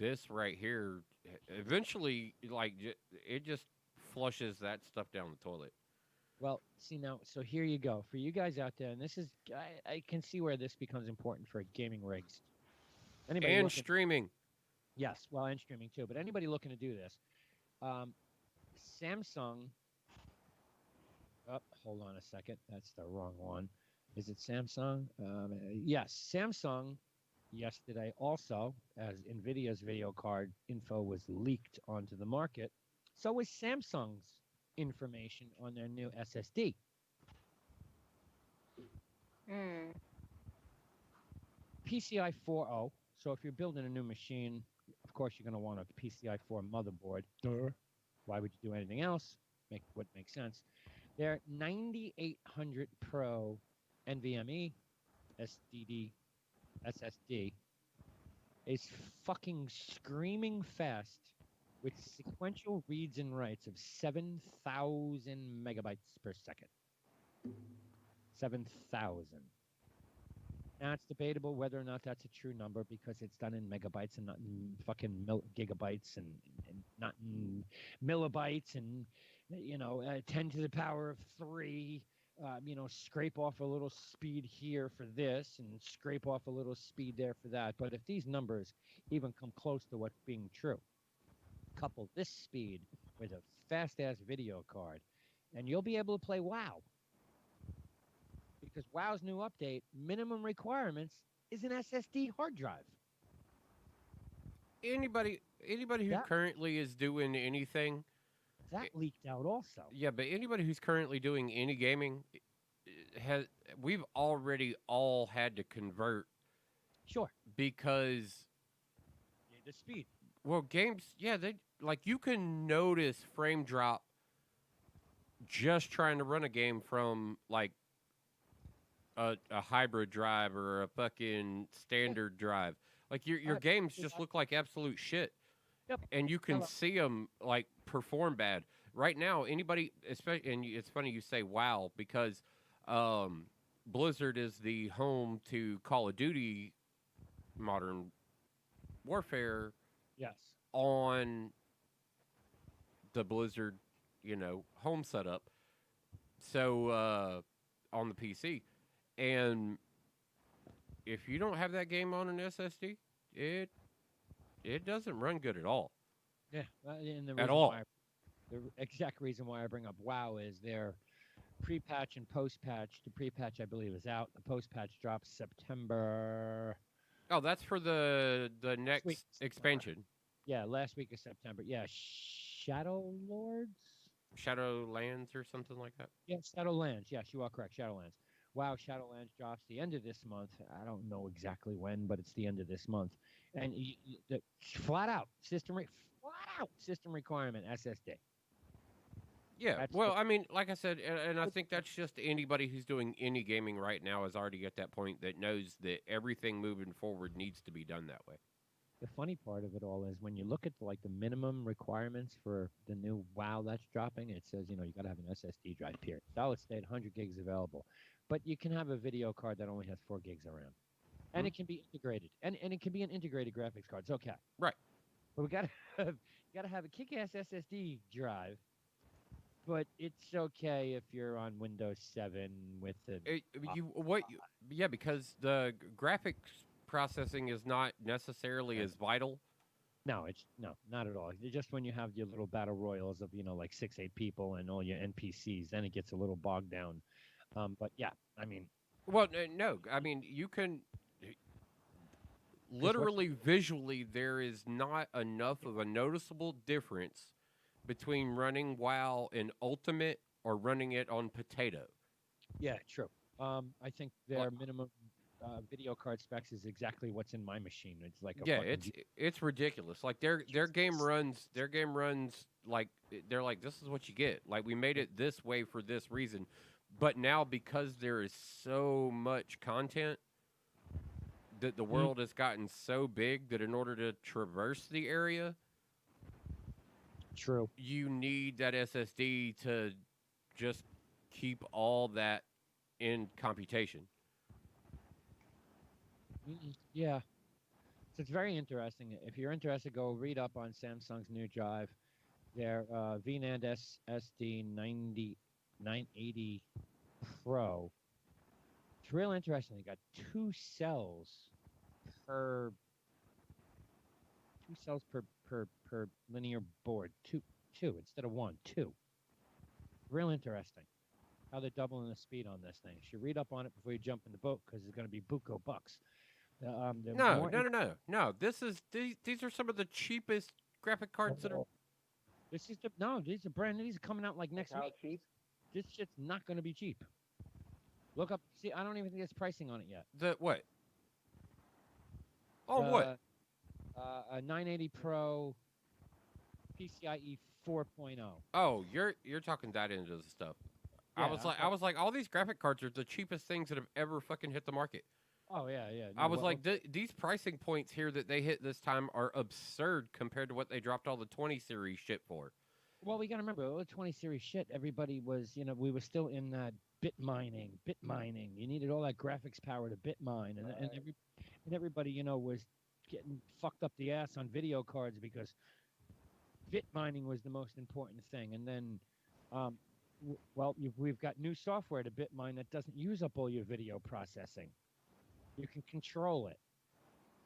this right here, eventually, like it just flushes that stuff down the toilet. Well, see now, so here you go for you guys out there, and this is I can see where this becomes important for gaming rigs. Anybody And looking? streaming. Yes, well, and streaming too. But anybody looking to do this, um, Samsung. Oh, hold on a second. That's the wrong one. Is it Samsung? Yes, Samsung. Yesterday, also, as Nvidia's video card info was leaked onto the market, so was Samsung's information on their new SSD. Mm. PCI 4.0. So if you're building a new machine, of course you're going to want a PCI 4 motherboard. Duh. Why would you do anything else? Would make sense. Their 9800 Pro NVMe SSD is fucking screaming fast with sequential reads and writes of 7,000 megabytes per second. 7,000. Now, it's debatable whether or not that's a true number because it's done in megabytes and not in fucking gigabytes and not in millibytes and, 10 to the power of 3. Scrape off a little speed here for this and scrape off a little speed there for that. But if these numbers even come close to what's being true, couple this speed with a fast-ass video card, and you'll be able to play WoW. Because WoW's new update, minimum requirements, is an SSD hard drive. Anybody who currently is doing anything that leaked out also. Yeah, but anybody who's currently doing any gaming we've already all had to convert. Sure. Because the speed. Well, games, yeah, they like you can notice frame drop just trying to run a game from like a hybrid drive or a fucking standard drive. Like your games just look like absolute shit. Yep. And you can see them like perform bad. Right now, anybody, especially, and it's funny you say WoW because Blizzard is the home to Call of Duty Modern Warfare. Yes. On the Blizzard, home setup. So on the PC. And if you don't have that game on an SSD, it doesn't run good at all. Yeah, and at all. The exact reason why I bring up WoW is their pre-patch and post-patch. The pre-patch, I believe, is out. The post-patch drops September. Oh, that's for the next expansion. Yeah, last week of September. Yeah, Shadowlands or something like that. Yeah, Shadowlands. Yes, you are correct. Shadowlands. WoW Shadowlands drops the end of this month. I don't know exactly when, but it's the end of this month. And flat out system requirement SSD. Yeah, I mean, like I said, and I think that's just anybody who's doing any gaming right now is already at that point that knows that everything moving forward needs to be done that way. The funny part of it all is when you look at the minimum requirements for the new WoW that's dropping, it says, you got to have an SSD drive, period. Solid state, 100 gigs available. But you can have a video card that only has 4 gigs of RAM. And it can be integrated. And it can be an integrated graphics card. It's okay. Right. But you got to have a kick-ass SSD drive. But it's okay if you're on Windows 7 with because the graphics processing is not necessarily as vital. No, not at all. Just when you have your little battle royals of, like 6-8 people and all your NPCs, then it gets a little bogged down. But yeah, I mean. Well, no, I mean, you can literally visually, there is not enough of a noticeable difference between running WoW in Ultimate or running it on Potato. Yeah, true. I think their minimum video card specs is exactly what's in my machine. It's like it's ridiculous. Like their game runs like they're like, this is what you get. Like we made it this way for this reason, but now because there is so much content that the world has gotten so big that in order to traverse the area, true, you need that SSD to just keep all that in computation. Yeah. So it's very interesting. If you're interested, go read up on Samsung's new drive. Their VNAND SSD 980 Pro. It's real interesting. They got two cells per linear board. Two instead of one. Two. Real interesting. How they're doubling the speed on this thing. You should read up on it before you jump in the boat because it's going to be buco bucks. No. These are some of the cheapest graphic cards that are. These are brand new. These are coming out like next How week. cheap? This shit's not going to be cheap. Look up. See, I don't even think there's pricing on it yet. The what? Oh, what? A 980 Pro PCIe 4.0. Oh, you're talking that end of the stuff. Yeah, I was like, all these graphic cards are the cheapest things that have ever fucking hit the market. Oh yeah. I was like, these pricing points here that they hit this time are absurd compared to what they dropped all the 20 series shit for. Well, we got to remember, the 20 series shit, everybody was, we were still in that bit mining. You needed all that graphics power to bit mine. And everybody, was getting fucked up the ass on video cards because bit mining was the most important thing. And then, we've got new software to bit mine that doesn't use up all your video processing. You can control it.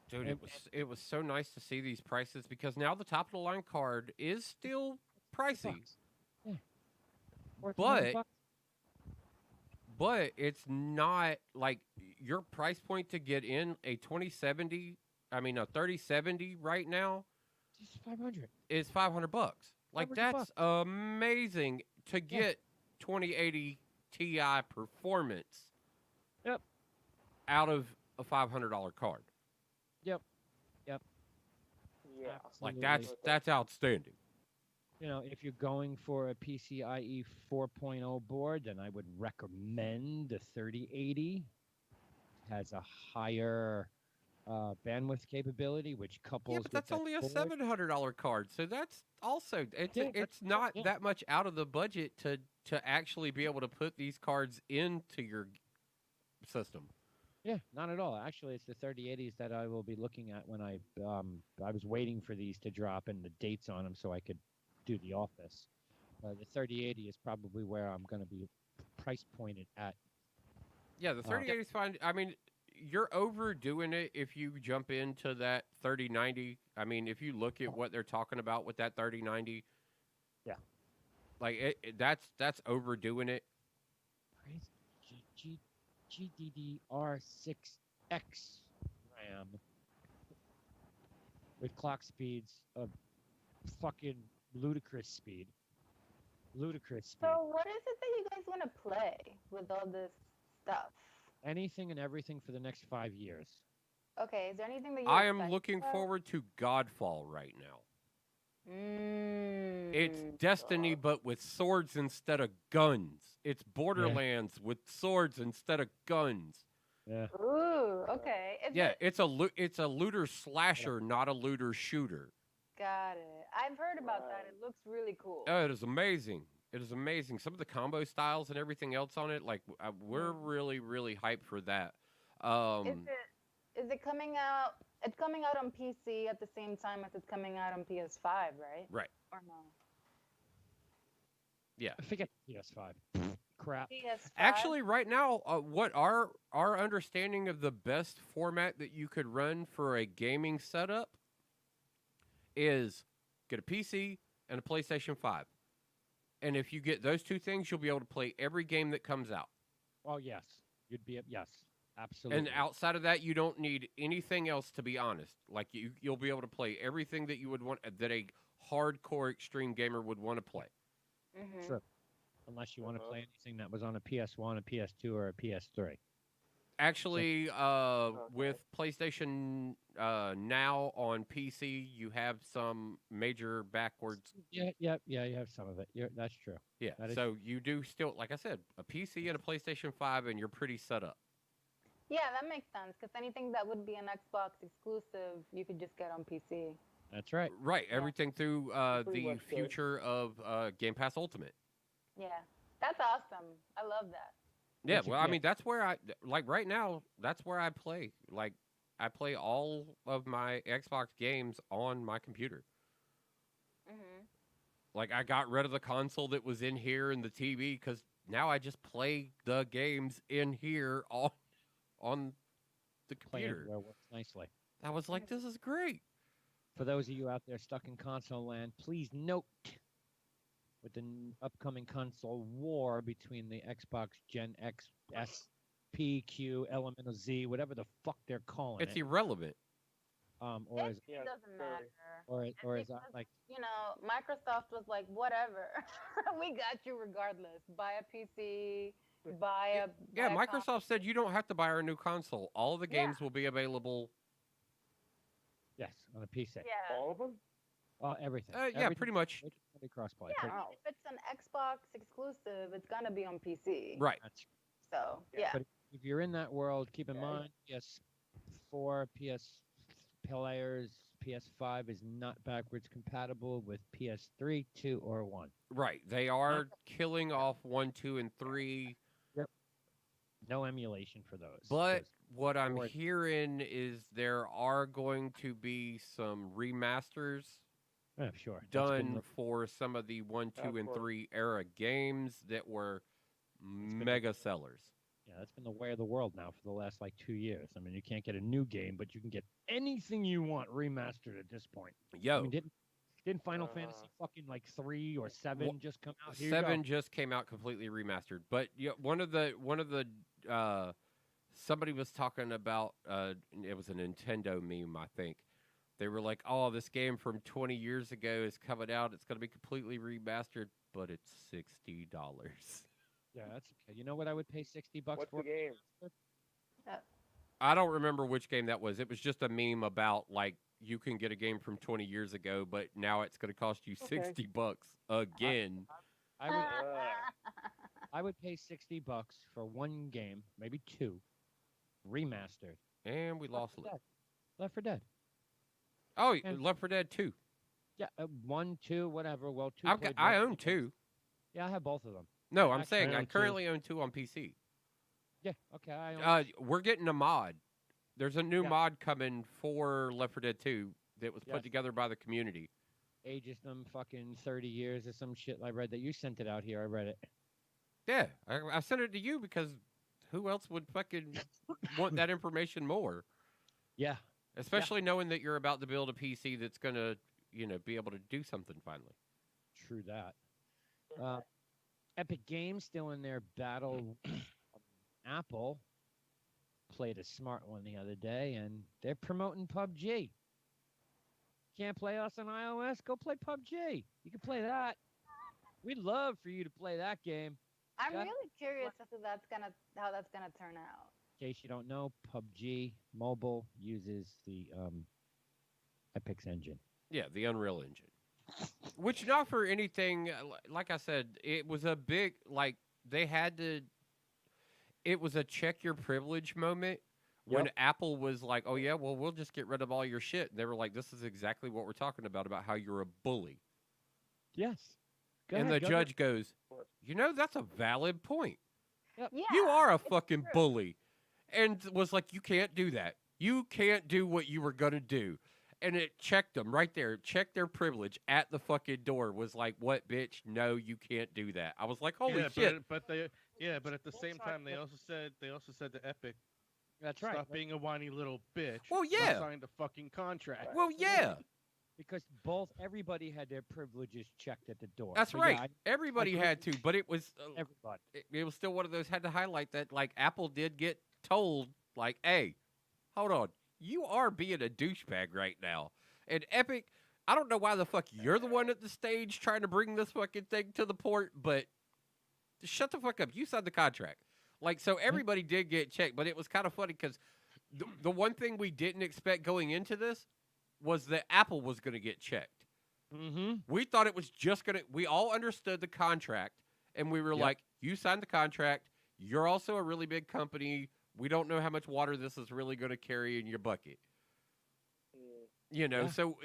Dude, it was so nice to see these prices because now the top of the line card is still pricey. Yeah. But it's not like your price point to get in a 3070 right now Just 500. is $500. Like that's amazing to get 2080 Ti performance. Yep. Out of a $500 card. Yep. Yeah. Like Absolutely. that's outstanding. If you're going for a PCIe 4.0 board, then I would recommend the 3080. It has a higher bandwidth capability, which couples. Yeah, but that's only a $700 card, so that's also it's not yeah. that much out of the budget to actually be able to put these cards into your system. Yeah, not at all. Actually, it's the 3080s that I will be looking at when I was waiting for these to drop and the dates on them so I could do the office. The 3080 is probably where I'm going to be price pointed at. Yeah, the 3080 is fine. I mean, you're overdoing it if you jump into that 3090. I mean, if you look at what they're talking about with that 3090, yeah, like that's overdoing it. GDDR6X RAM with clock speeds of fucking ludicrous speed. So what is it that you guys want to play with all this stuff? Anything and everything for the next 5 years. Okay, is there anything that I am looking forward to Godfall right now. It's Destiny, but with swords instead of guns. It's Borderlands with swords instead of guns. Yeah. Ooh, okay. It's a looter slasher, not a looter shooter. Got it. I've heard about that. It looks really cool. Oh, it is amazing. It is amazing. Some of the combo styles and everything else on it, like we're really, really hyped for that. Is it coming out? It's coming out on PC at the same time as it's coming out on PS5, right? Right. Or no? Yeah. Forget PS5. Crap. PS5? Actually, right now, what our understanding of the best format that you could run for a gaming setup is get a PC and a PlayStation 5. And if you get those two things, you'll be able to play every game that comes out. Oh, yes. Yes. Absolutely. And outside of that, you don't need anything else, to be honest. Like, you'll be able to play everything that you would want, that a hardcore extreme gamer would want to play. Mm-hmm. Sure. Unless you want to play anything that was on a PS1, a PS2, or a PS3. Actually, with PlayStation Now on PC, you have some major backwards. Yeah, you have some of it. That's true. Yeah, so you do still, like I said, a PC and a PlayStation 5, and you're pretty set up. Yeah, that makes sense, because anything that would be an Xbox exclusive, you could just get on PC. That's right. Right, everything through Pretty the much good. future of Game Pass Ultimate. Yeah, that's awesome. I love that. Yeah, well, I mean, that's where I, like right now, that's where I play. Like, I play all of my Xbox games on my computer. Mm-hmm. Like I got rid of the console that was in here and the TV because now I just play the games in here on the Play computer. anywhere works nicely. I was like, this is great. For those of you out there stuck in console land, please note with the upcoming console war between the Xbox Gen X, S, P, Q, Elemental Z, whatever the fuck they're calling It's it. irrelevant. Or as It doesn't matter. or It's as I because, like you know, Microsoft was like, whatever, we got you regardless. Buy a PC, buy a Yeah, buy a Microsoft said you don't have to buy our new console. All the games will be available. yes on a PC. Yeah. All of them? Everything. Yeah, Everything pretty much. crossplay. Yeah, I mean, if it's an Xbox exclusive, it's gonna be on PC. Right. So yeah. But if you're in that world, keep in mind PS4, PS players, PS5 is not backwards compatible with PS3, 2, or 1. Right. They are killing off 1, 2, and 3. No emulation for those. But 'cause what I'm or- hearing is there are going to be some remasters sure. That's done been- for some of the 1, 2, Of and course. 3 era games that were mega sellers. Yeah, that's been the way of the world now for the last like 2 years. I mean, you can't get a new game, but you can get anything you want remastered at this point. Yo, I mean, didn't Final Fantasy fucking like 3 or 7 just come out? Here you 7 go. just came out completely remastered. But yeah, one of the somebody was talking about it was a Nintendo meme, I think. They were like, "Oh, this game from 20 years ago is coming out. It's going to be completely remastered, but it's $60." Yeah, that's okay. You know what I would pay $60 What's for? the game? I don't remember which game that was. It was just a meme about like you can get a game from 20 years ago, but now it's going to cost you Okay. $60 again. I would pay $60 for one game, maybe two, remastered. And we lost Left 4 Luke. Dead. Left 4 Dead. Oh, And- Left 4 Dead 2. Yeah, 1, 2, whatever. Well, 2. I played own both. 2. Yeah, I have both of them. No, I'm Actually, saying I I own 2. currently own 2 on PC. Yeah, okay. I own We're getting a mod. There's a new Yeah. mod coming for Left 4 Dead 2 that was put Yes. together by the community. ages them fucking 30 years or some shit. I read that. You sent it out here. I read it. Yeah, I sent it to you because who else would fucking want that information more? Yeah. Especially knowing that you're about to build a PC that's going to, be able to do something finally. True that. Epic Games still in their battle. Apple played a smart one the other day, and they're promoting PUBG. Can't play us on iOS? Go play PUBG. You can play that. We'd love for you to play that game. I'm Yeah. really curious as to how that's gonna turn out. In case you don't know, PUBG Mobile uses the Epic's engine. Yeah, the Unreal Engine. Which not for anything, like I said, it was a big, they had to, it was a check your privilege moment when Apple was like, oh yeah, well, we'll just get rid of all your shit. And they were like, this is exactly what we're talking about how you're a bully. Yes. Go and ahead, the go judge goes, that's a valid point. Yeah. You are a it's fucking true. bully. And was like, you can't do that. You can't do what you were going to do. And it checked them right there, checked their privilege at the fucking door, was like, what, bitch? No, you can't do that. I was like, holy shit. But at the same time, they also said to Epic, That's right. stop being a whiny little bitch. Well, You yeah. signed a fucking contract. Well, yeah, Because everybody had their privileges checked at the door. that's So, right. yeah, Everybody had to, but it was everybody. it was still one of those had to highlight that like Apple did get told like, hey, hold on, you are being a douchebag right now. And Epic, I don't know why the fuck you're the one at the stage trying to bring this fucking thing to the port, but just shut the fuck up. You signed the contract. Like, so everybody did get checked, but it was kind of funny because the one thing we didn't expect going into this was that Apple was going to get checked. Mm-hmm. We thought it was just going to, we all understood the contract, and we were like, you signed the contract. You're also a really big company. We don't know how much water this is really going to carry in your bucket. Yeah. So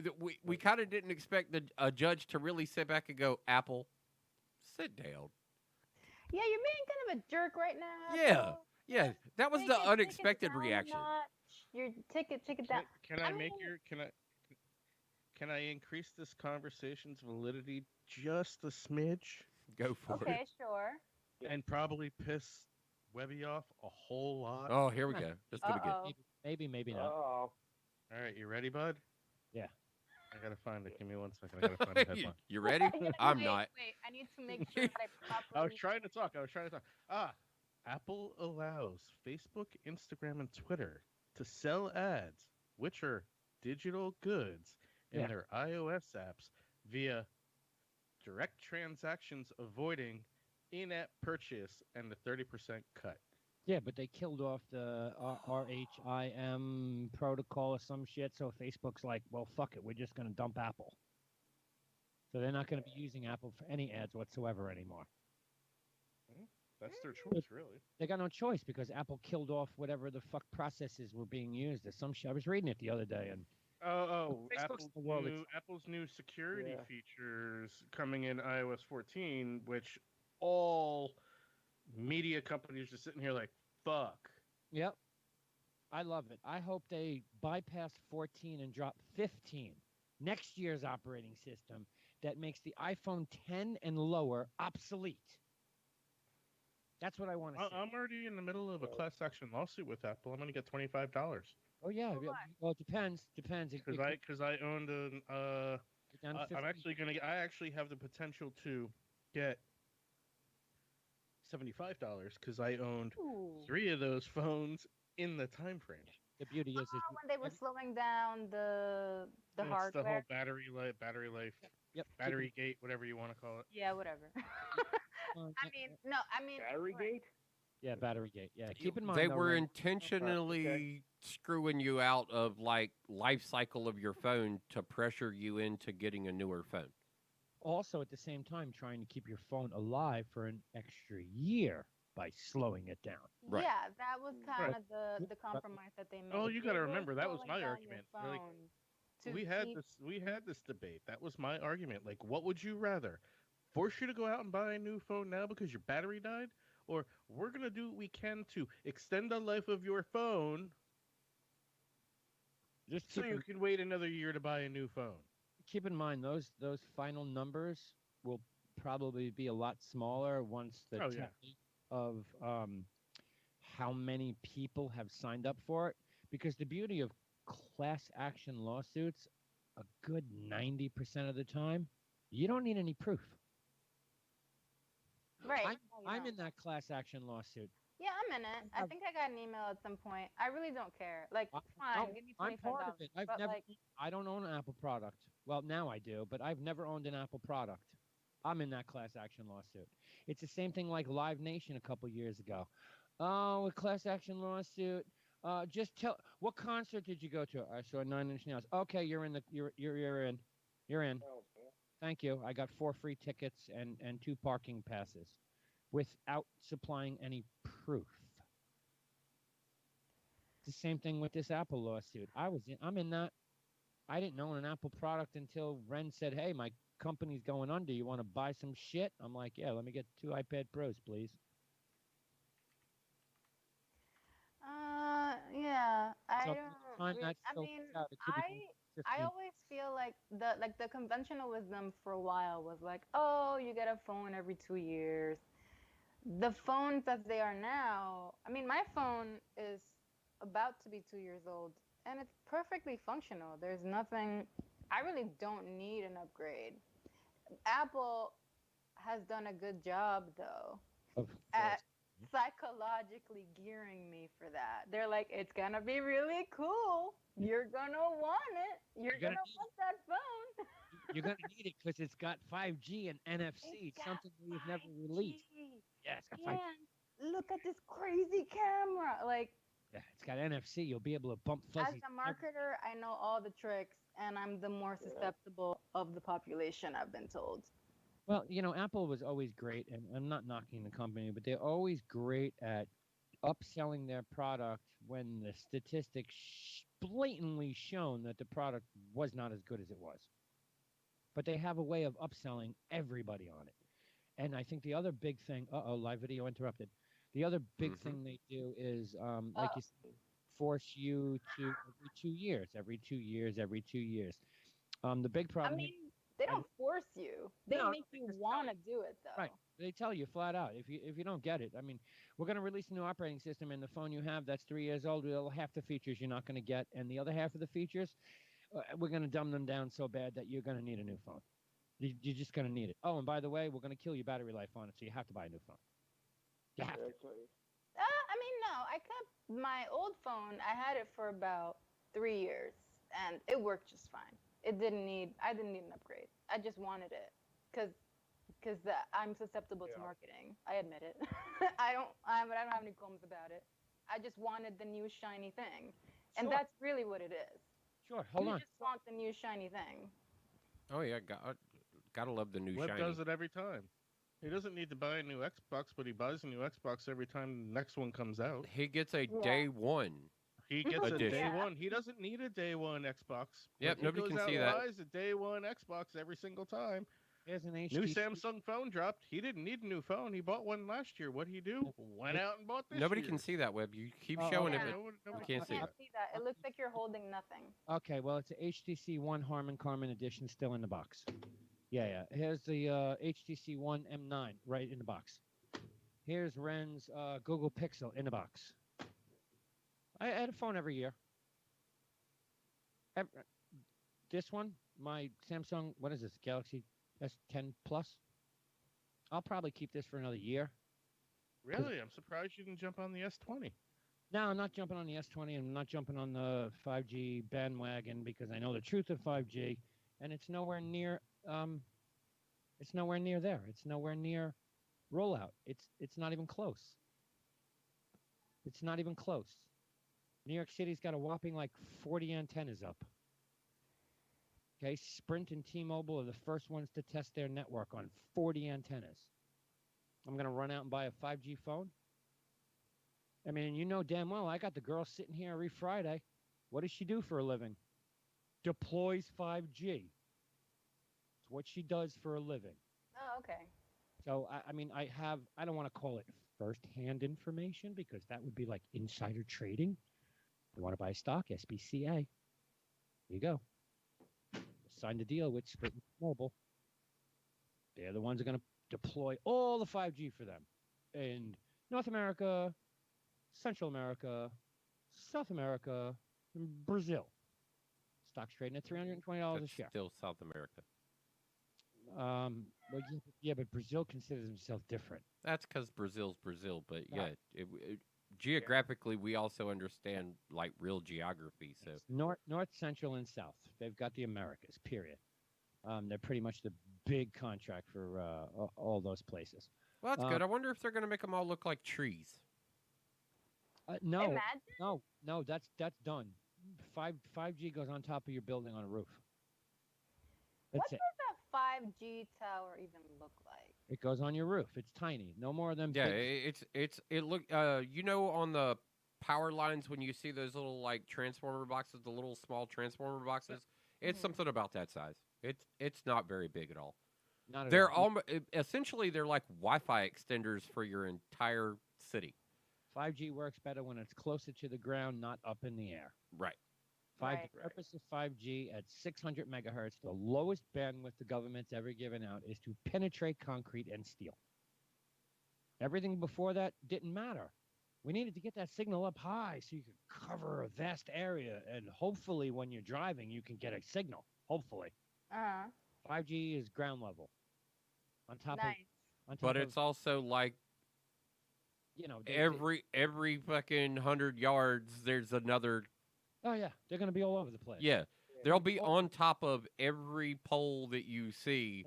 we kind of didn't expect a judge to really sit back and go, Apple, sit down. Yeah, you're being kind of a jerk right now. Yeah. Apple. Yeah, that was Take the it unexpected down a reaction. notch. Your ticket down. Can I I make mean, your can I increase this conversation's validity just a smidge Go for it. okay, sure. and probably piss Webby off a whole lot? Oh, here we go. This is gonna be good. Uh-oh. Maybe not. All right, you ready, bud? Yeah. I gotta find it. Give me 1 second. I gotta find the headline. You ready? Yeah, I'm wait, not. Wait, I need to make sure that I properly. I was trying to talk. Apple allows Facebook, Instagram, and Twitter to sell ads, which are digital goods, in Yeah. their iOS apps via direct transactions, avoiding in-app purchase and the 30% cut. Yeah, but they killed off the RHIM protocol or some shit. So Facebook's like, well, fuck it. We're just going to dump Apple. So they're not going to be using Apple for any ads whatsoever anymore. That's their choice, really. They got no choice because Apple killed off whatever the fuck processes were being used. There's some shit. I was reading it the other day, and Facebook's the world. Apple's new security features coming in iOS 14, which all media companies are sitting here like, fuck. Yep. I love it. I hope they bypass 14 and drop 15, next year's operating system, that makes the iPhone 10 and lower obsolete. That's what I want to see. I'm already in the middle of a class action lawsuit with Apple. I'm going to get $25. Oh, yeah. Well, it depends. Because I owned an. I'm actually going to. I actually have the potential to get $75 because I owned 3 of those phones in the time frame. The beauty is when they were slowing down the It's hardware. the whole battery life, Yep. battery gate, whatever you want to call it. Yeah, whatever. I mean, Battery gate? Yeah, battery gate. Yeah, keep in mind They though, were Ren, intentionally screwing you out of like life cycle of your phone to pressure you into getting a newer phone. also at the same time trying to keep your phone alive for an extra year by slowing it down. Right. Yeah, that was kind of the compromise that they made. Oh, you They got to were remember that was slowing my down your argument. Like, phone to we had keep- this debate. That was my argument. Like, what would you rather? Force you to go out and buy a new phone now because your battery died, or we're gonna do what we can to extend the life of your phone Just so you can wait another year to buy a new phone. keep in mind those final numbers will probably be a lot smaller once the Oh, yeah. tally of how many people have signed up for it. Because the beauty of class action lawsuits, a good 90% of the time, you don't need any proof. right. I'm in that class action lawsuit. Yeah, I'm in it. I think I got an email at some point. I really don't care. Like, I- fine, give me I'm $25. part of it. But like, I don't own an Apple product. Well, now I do, but I've never owned an Apple product. I'm in that class action lawsuit. It's the same thing like Live Nation a couple years ago. Oh, a class action lawsuit. Just tell. What concert did you go to? I saw 9 Inch Nails. Okay, you're in. You're in. Thank you. I got 4 free tickets and 2 parking passes, without supplying any proof. It's the same thing with this Apple lawsuit. I'm in that. I didn't own an Apple product until Ren said, "Hey, my company's going under. You want to buy some shit?" I'm like, "Yeah, let me get 2 iPad Pros, please." yeah, I So, don't. time that I filters mean, out, it could be I 15. always feel like the conventional wisdom for a while was like, oh, you get a phone every 2 years. The phones as they are now, I mean, my phone is about to be 2 years old, and it's perfectly functional. There's nothing. I really don't need an upgrade. Apple has done a good job though Of at course. psychologically gearing me for that. They're like, it's gonna be really cool. You're gonna want it. You're You're gonna gonna want that phone. You're gonna need it because it's got 5G and NFC, It's got something we've never released. 5G. Yeah, it's got 5G. And look at this crazy camera. Like, Yeah, it's got NFC. You'll be able to bump as fuzzy. a marketer, I know all the tricks, and I'm the more susceptible of the population, I've been told. Well, Apple was always great, and I'm not knocking the company, but they're always great at upselling their product when the statistics blatantly shown that the product was not as good as it was. But they have a way of upselling everybody on it. And I think the other big thing, live video interrupted. The other big thing they do is, like you said, force you to every 2 years, every 2 years, every 2 years. The big I problem. mean, they don't force you. They No, make they you just want to do it, though. Right. They tell you flat out if you don't get it. I mean, we're going to release a new operating system, and the phone you have that's 3 years old, half the features you're not going to get, and the other half of the features, we're going to dumb them down so bad that you're going to need a new phone. You're just going to need it. Oh, and by the way, we're going to kill your battery life on it, so you have to buy a new phone. You have to. I mean, no. I kept my old phone. I had it for about 3 years, and it worked just fine. I didn't need an upgrade. I just wanted it because I'm susceptible to marketing. I admit it. I don't have any qualms about it. I just wanted the new shiny thing, and Sure. that's really what it is. Sure. Hold you on. just want the new shiny thing. Oh yeah, gotta love the new Webb shiny. does it every time. He doesn't need to buy a new Xbox, but he buys a new Xbox every time the next one comes out. He gets a Yeah. day one. He gets a Edition. day Yeah. one. He doesn't need a day one Xbox. Yep, He nobody goes can out see and that. buys a day one Xbox every single time. Here's an HTC. New Samsung phone dropped. He didn't need a new phone. He bought one last year. What'd he do? Went out and bought this Nobody year. can see that, Webb. You keep Oh, showing okay. it. Yeah. No one- nobody can't see can't it. see that. It looks like you're holding nothing. Okay, well, it's a HTC One Harman Kardon edition still in the box. Yeah. Here's the HTC One M9 right in the box. Here's Ren's Google Pixel in the box. I had a phone every year. This one, my Samsung, what is this, Galaxy S10 Plus? I'll probably keep this for another year. Really? I'm surprised you didn't jump on the S20. No, I'm not jumping on the S20, and I'm not jumping on the 5G bandwagon because I know the truth of 5G, and it's nowhere near. It's nowhere near there. It's nowhere near rollout. It's not even close. It's not even close. New York City's got a whopping like 40 antennas up. Okay, Sprint and T-Mobile are the first ones to test their network on 40 antennas. I'm going to run out and buy a 5G phone. I mean, you know damn well I got the girl sitting here every Friday. What does she do for a living? Deploys 5G. It's what she does for a living. Oh, okay. So, I mean, I don't want to call it first-hand information because that would be like insider trading. You want to buy stock, SBCA. There you go. Signed a deal with Sprint and Mobile. They're the ones that are going to deploy all the 5G for them in North America, Central America, South America, and Brazil. Stock's trading at $320 a That's share. still South America. Well, yeah, but Brazil considers themselves different. That's because Brazil's Brazil, but yeah, Right. geographically we also understand like real geography. So It's North, Central, and South. They've got the Americas. Period. They're pretty much the big contract for all those places. well, that's good. I wonder if they're going to make them all look like trees. No, Imagine. no, that's done. 5G goes on top of your building on a roof. What That's it. does a 5G tower even look like? It goes on your roof. It's tiny. No more than Yeah, big. it look you know on the power lines when you see those little like transformer boxes, the little small transformer boxes, it's Mhm. something about that size. It's not very big at all. Not at They're all. essentially they're like Wi-Fi extenders for your entire city. 5G works better when it's closer to the ground, not up in the air. Right. Right. The purpose of 5G at 600 megahertz, the lowest bandwidth the government's ever given out, is to penetrate concrete and steel. Everything before that didn't matter. We needed to get that signal up high so you could cover a vast area, and hopefully when you're driving, you can get a signal. Hopefully. 5G is ground level. On top Nice. But it's also like you know, every fucking 100 yards there's another. oh yeah, they're going to be all over the place. Yeah. They'll be on top of every pole that you see.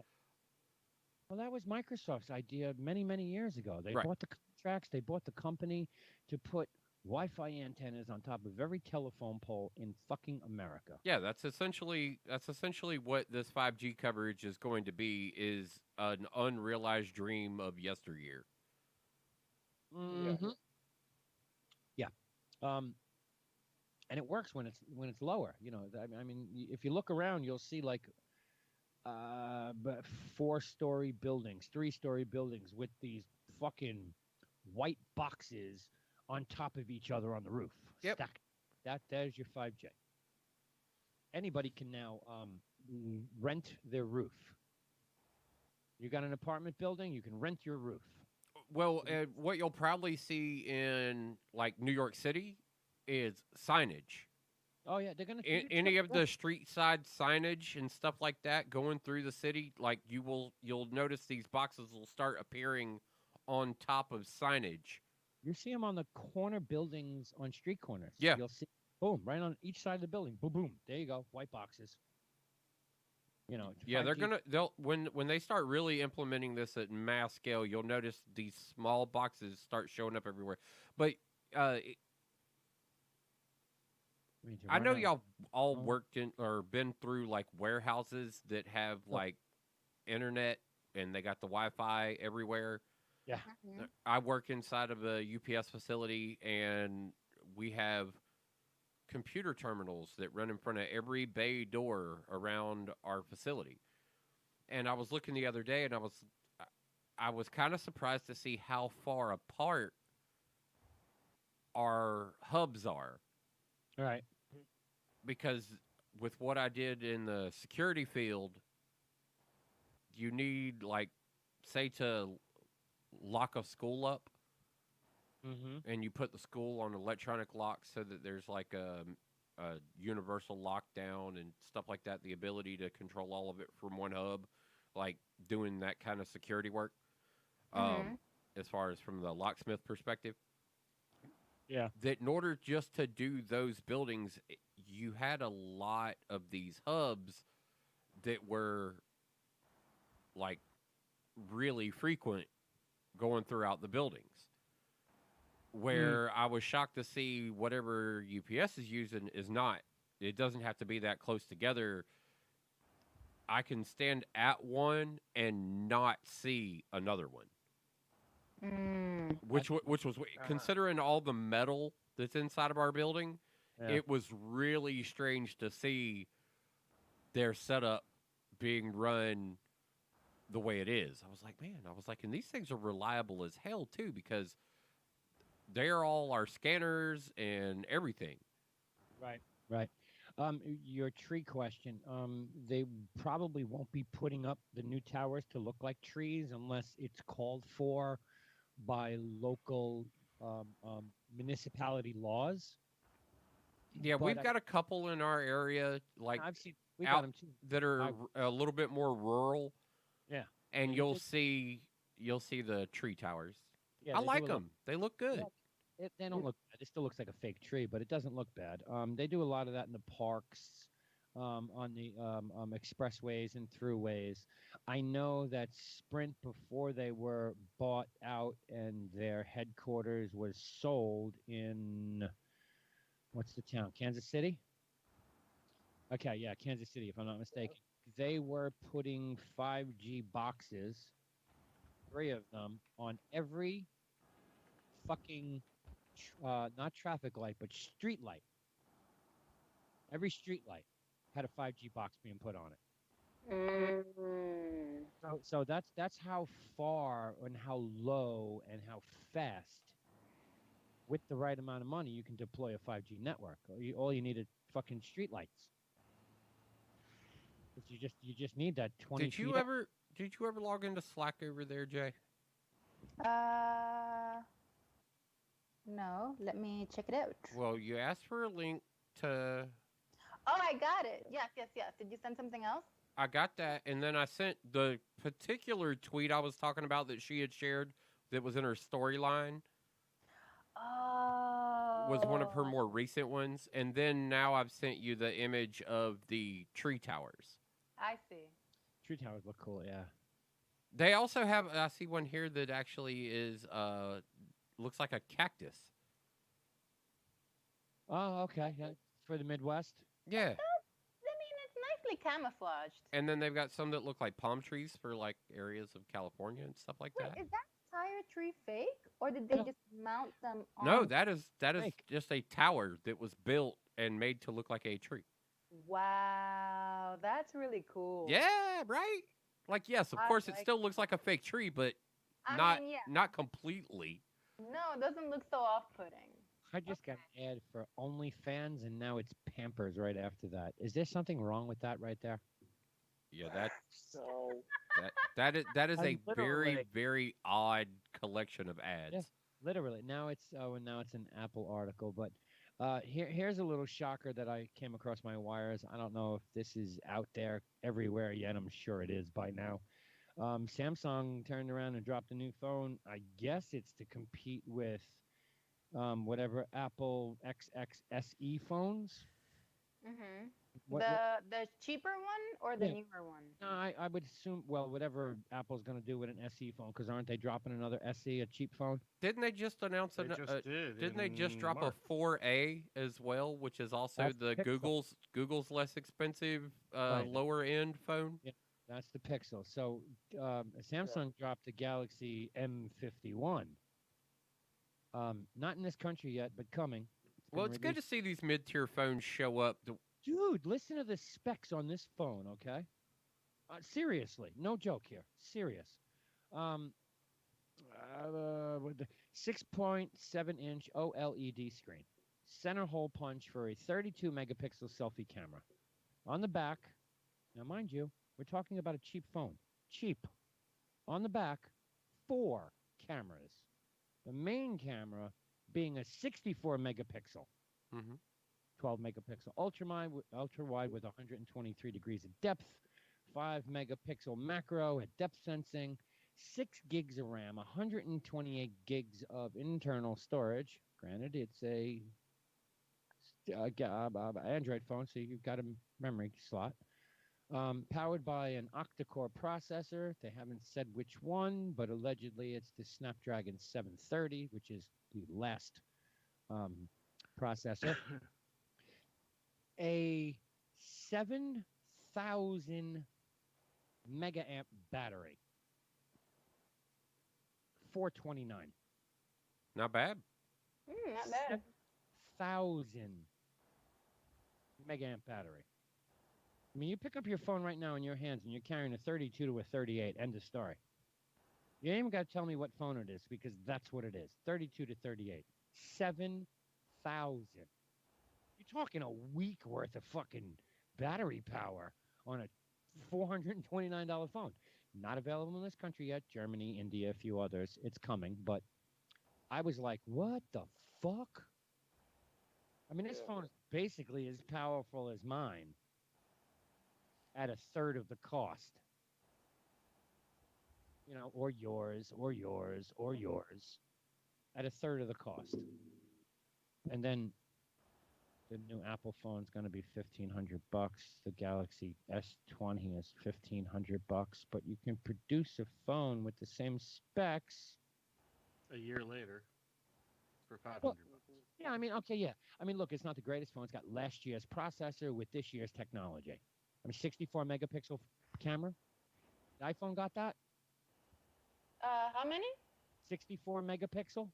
Well, that was Microsoft's idea many, many years ago. They Right. bought the contracts, they bought the company to put Wi-Fi antennas on top of every telephone pole in fucking America. Yeah, that's essentially what this 5G coverage is going to be, is an unrealized dream of yesteryear. Mm-hmm. Yeah. And it works when it's lower. You know, I mean, if you look around, you'll see like 4-story buildings, 3-story buildings with these fucking white boxes on top of each other on the roof. Yep. Stacked. There's your 5G. Anybody can now rent their roof. You got an apartment building, you can rent your roof. Well, what you'll probably see in like New York City is signage. Oh yeah, they're gonna Any of the street side signage and stuff like that going through the city, like you'll notice these boxes will start appearing on top of signage. You see them on the corner buildings on street corners. Yeah. You'll see, boom, right on each side of the building. Boom, boom. There you go, white boxes. You know. Yeah, 5G. they'll when they start really implementing this at mass scale, you'll notice these small boxes start showing up everywhere. But I know y'all all worked in or been through like warehouses that have like internet and they got the Wi-Fi everywhere. Yeah. I work inside of a UPS facility and we have computer terminals that run in front of every bay door around our facility. And I was looking the other day and I was kind of surprised to see how far apart our hubs are. All right. Because with what I did in the security field, you need, like, say to lock a school up, and you put the school on electronic lock so that there's, like, a universal lockdown and stuff like that, the ability to control all of it from one hub, like doing that kind of security work, as far as from the locksmith perspective. Yeah. That in order just to do those buildings, you had a lot of these hubs that were like really frequent going throughout the buildings. Where I was shocked to see whatever UPS is using is not. It doesn't have to be that close together. I can stand at one and not see another one. Which was considering all the metal that's inside of our building, it was really strange to see their setup being run the way it is. I was like, man, and these things are reliable as hell too, because they're all our scanners and everything. Right. Your tree question. They probably won't be putting up the new towers to look like trees unless it's called for by local municipality laws. Yeah, we've got a couple in our area, like I've seen we got them too. that are a little bit more rural. Yeah, and you'll see the tree towers. Yeah, I like them. They look good. Yeah, they don't look bad. It still looks like a fake tree, but it doesn't look bad. They do a lot of that in the parks, on the expressways and throughways. I know that Sprint, before they were bought out and their headquarters was sold in, what's the town? Kansas City? Okay, yeah, Kansas City, if I'm not mistaken. They were putting 5G boxes, 3 of them, on every fucking, not traffic light, but street light. Every street light had a 5G box being put on it. So that's how far and how low and how fast, with the right amount of money, you can deploy a 5G network. All you need is fucking street lights. You just need that 20 Did you ever log into Slack over there, Jay? No. Let me check it out. Well, you asked for a link to. Oh, I got it. Yes. Did you send something else? I got that, and then I sent the particular tweet I was talking about that she had shared that was in her storyline. Oh. Was one of her more recent ones, and then now I've sent you the image of the tree towers. I see. Tree towers look cool, yeah. They also have, I see one here that actually is, looks like a cactus. Oh, okay. Yeah. For the Midwest? Yeah. I mean, it's nicely camouflaged. And then they've got some that look like palm trees for, like, areas of California and stuff like Wait, that. is that entire tree fake? Or did they just mount them on? No, that is just a tower that was built and made to look like a tree. Wow, that's really cool. Yeah, right? Like, yes, of course, it still looks like a fake tree, but not completely. No, it doesn't look so off-putting. I just got an ad for OnlyFans, and now it's Pampers right after that. Is there something wrong with that right there? Yeah, So that is a very Literally. very odd collection of ads. Yeah. Literally. Now it's an Apple article, but here's a little shocker that I came across my wires. I don't know if this is out there everywhere yet. I'm sure it is by now. Samsung turned around and dropped a new phone. I guess it's to compete with whatever Apple XXSE phones. Mhm. What, The cheaper one or the Yeah. newer one? No, I would assume, well, whatever Apple's going to do with an SE phone, because aren't they dropping another SE, a cheap phone? Didn't they just announce They just did. didn't they just in drop March. a 4A as well, which is also That's the Pixel. Google's less expensive Right. lower end phone? Yeah, that's the Pixel. So Samsung dropped the Galaxy M51. Not in this country yet, but coming. Well, gonna it's good to release- see these mid-tier phones show up. Dude, listen to the specs on this phone, okay? Seriously, no joke here. Serious. With the 6.7-inch OLED screen, center hole punch for a 32 megapixel selfie camera. On the back, now mind you, we're talking about a cheap phone. Cheap. On the back, 4 cameras. The main camera being a 64 megapixel, Mm-hmm. 12 megapixel ultra wide with 123 degrees of depth, 5 megapixel macro at depth sensing, 6 gigs of RAM, 128 gigs of internal storage. Granted, it's a Android phone, so you've got a memory slot. Powered by an octa-core processor. They haven't said which one, but allegedly it's the Snapdragon 730, which is the last processor. A 7,000 mega amp battery. 429. Not bad. Not bad. 1,000 mega amp battery. I mean, you pick up your phone right now in your hands and you're carrying a 32 to a 38. End of story. You ain't even got to tell me what phone it is because that's what it is. 32 to 38. 7,000. You're talking a week worth of fucking battery power on a $429 phone. Not available in this country yet. Germany, India, a few others. It's coming, but I was like, what the fuck? I mean, this phone is basically as powerful as mine at a third of the cost. You know, or yours, or yours, or yours, at a third of the cost. And then the new Apple phone is going to be $1,500. The Galaxy S20 is $1,500, but you can produce a phone with the same specs A year later, for $500. Well, yeah, I mean, okay, yeah. I mean, look, it's not the greatest phone. It's got last year's processor with this year's technology. I mean, 64 megapixel camera. The iPhone got that? How many? 64 megapixel?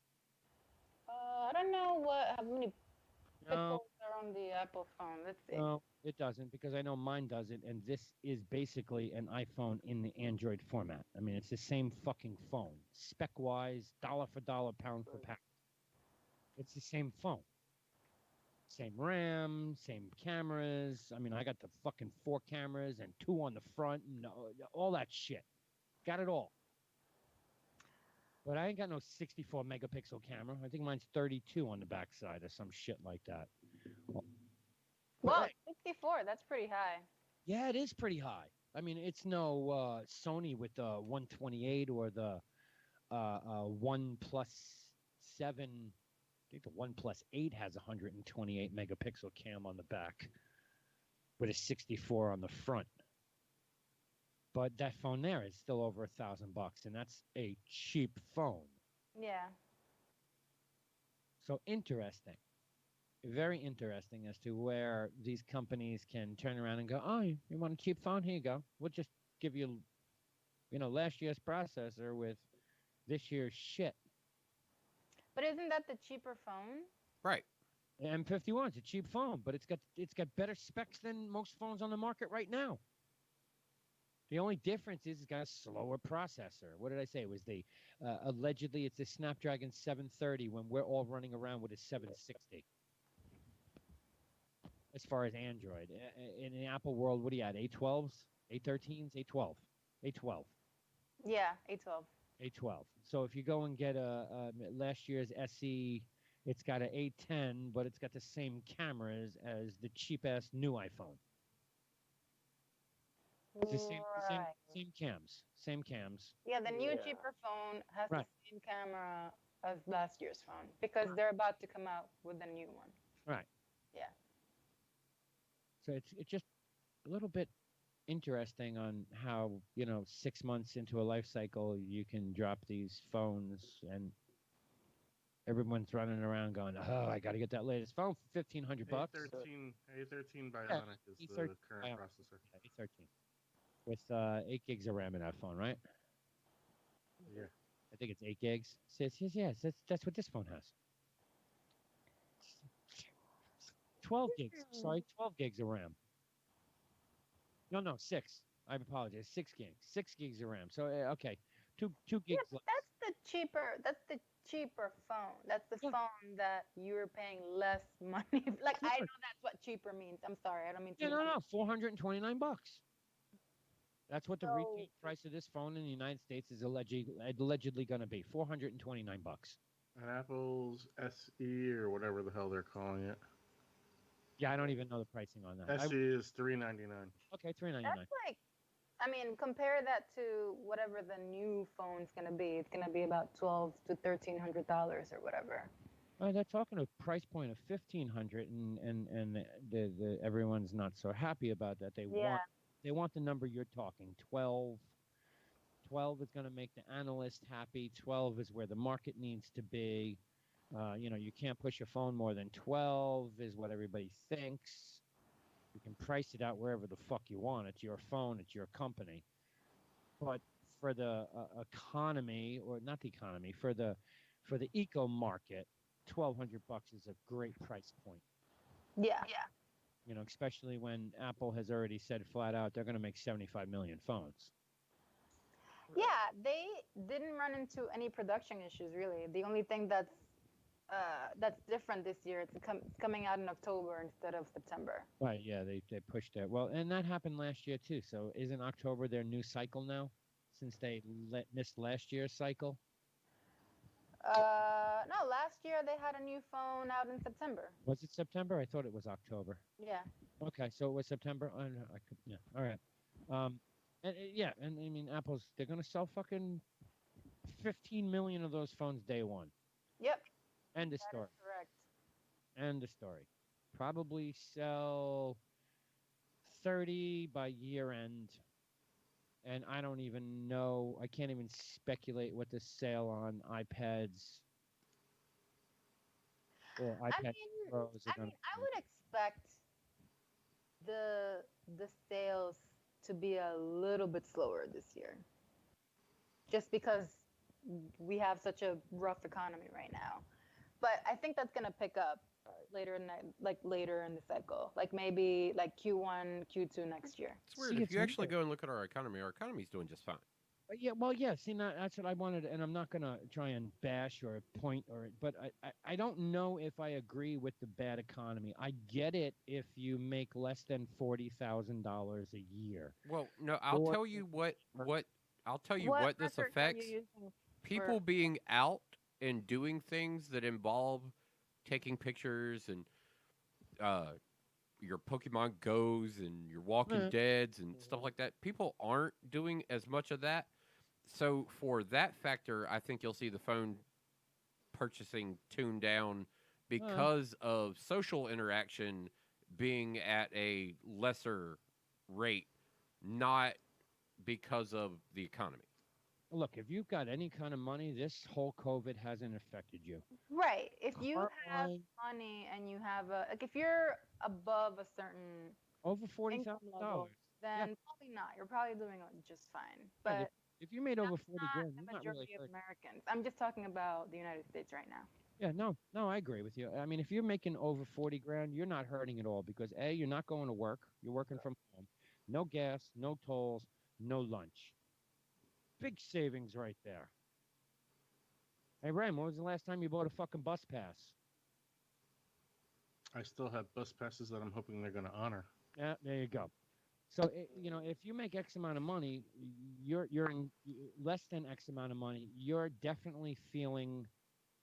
I don't know how many No, pixels are on the Apple phone. Let's see. no, it doesn't because I know mine doesn't, and this is basically an iPhone in the Android format. I mean, it's the same fucking phone, spec-wise, dollar for dollar, pound for pound. It's the same phone. Same RAM, same cameras. I mean, I got the fucking 4 cameras and 2 on the front, and all that shit. Got it all. But I ain't got no 64 megapixel camera. I think mine's 32 on the backside or some shit like that. Well, 64. That's pretty high. Yeah, it is pretty high. I mean, it's no Sony with the 128 or the One Plus 7. I think the One Plus 8 has 128 megapixel cam on the back with a 64 on the front. But that phone there is still over $1,000, and that's a cheap phone. Yeah. So interesting. Very interesting as to where these companies can turn around and go, oh, you want a cheap phone? Here you go. We'll just give you, last year's processor with this year's shit. But isn't that the cheaper phone? Right. M51 is a cheap phone, but it's got better specs than most phones on the market right now. The only difference is it's got a slower processor. What did I say? It was the allegedly it's a Snapdragon 730 when we're all running around with a 760. As far as Android, in the Apple world, what do you at? A12s, A13s, A12, A12, Yeah, A12. A12. So if you go and get a last year's SE, it's got an A10, but it's got the same cameras as the cheap ass new iPhone. It's the Right. same cams, same cams. Yeah, the new cheaper phone has Right. the same camera as last year's phone because they're about to come out with a new one. Right. Yeah. So it's just a little bit interesting on how 6 months into a life cycle you can drop these phones and everyone's running around going, oh, I got to get that latest phone for $1,500. A13 Bionic is the current processor. A13 with 8 gigs of RAM in that phone, right? Yeah. I think it's 8 gigs. Yes, that's what this phone has. 12 gigs. Sorry, 12 gigs of RAM. No, 6. I apologize. 6 gigs. 6 gigs of RAM. So okay, 2 gigs. Yeah, less. that's the cheaper phone. That's the phone that you're paying less money. Like I know that's what cheaper means. I'm sorry, I don't mean to. No, $429. That's what the retail price of this phone in the United States is allegedly going to be. $429. And Apple's SE or whatever the hell they're calling it. Yeah, I don't even know the pricing on that. SE is $399. Okay, $399. That's like, I mean, compare that to whatever the new phone's gonna be. It's gonna be about $1,200 to $1,300 or whatever. They're talking a price point of $1,500, and the everyone's not so happy about that. They want the number you're talking, 12. 12 is going to make the analyst happy. 12 is where the market needs to be. You can't push a phone more than 12 is what everybody thinks. You can price it out wherever the fuck you want. It's your phone. It's your company. But for the economy, or not the economy, for the eco market, $1,200 is a great price point. Yeah. Especially when Apple has already said flat out they're going to make 75 million phones. Yeah, they didn't run into any production issues really. The only thing that's different this year, it's coming out in October instead of September. Right, yeah, they pushed it. Well, and that happened last year too. So isn't October their new cycle now, since they missed last year's cycle? No, last year they had a new phone out in September. Was it September? I thought it was October. Yeah. Okay, so it was September. Oh, no, yeah, all right. And I mean, they're gonna sell fucking 15 million of those phones day one. Yep. End of story. Correct. End of story. Probably sell 30 by year end. And I don't even know. I can't even speculate what the sale on iPads or iPad Pros are going to be. I would expect the sales to be a little bit slower this year, just because we have such a rough economy right now. But I think that's going to pick up later in the cycle, like maybe like Q1, Q2 next year. It's weird. If you actually go and look at our economy's doing just fine. Yeah. See, that's what I wanted, and I'm not gonna try and bash or point but I don't know if I agree with the bad economy. I get it if you make less than $40,000 a year. Well, no, I'll tell you what this affects. People being out and doing things that involve taking pictures and your Pokemon Go's and your Walking Deads and stuff like that. People aren't doing as much of that. So for that factor, I think you'll see the phone purchasing tuned down because of social interaction being at a lesser rate, not because of the economy. Look, if you've got any kind of money, this whole COVID hasn't affected you. Right. If you have money and you have if you're above a certain over $40,000, then probably not. You're probably doing just fine. But if you made over 40 grand, the you're not really majority of Americans. I'm just talking about the United States right now. Yeah, no, I agree with you. I mean, if you're making over 40 grand, you're not hurting at all because A, you're not going to work. You're working from home. No gas, no tolls, no lunch. Big savings right there. Hey, Ren, when was the last time you bought a fucking bus pass? I still have bus passes that I'm hoping they're going to honor. Yeah, there you go. So, if you make X amount of money, you're in less than X amount of money. You're definitely feeling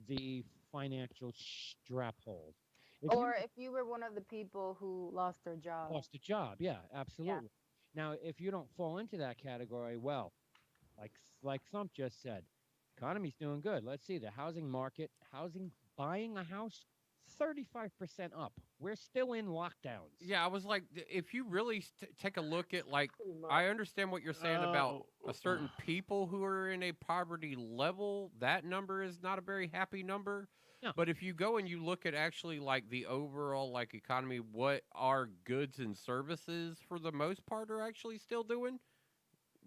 the financial strap hold. If you Or if you were one of the people who lost their job. lost a job, yeah, absolutely. Now, if you don't fall into that category, well, like Thump just said, economy's doing good. Let's see the housing market, buying a house, 35% up. We're still in lockdowns. Yeah, I was like, if you really take a look at, like, I understand what you're saying about a certain people who are in a poverty level. That number is not a very happy number. No. But if you go and you look at actually like the overall like economy, what our goods and services for the most part are actually still doing,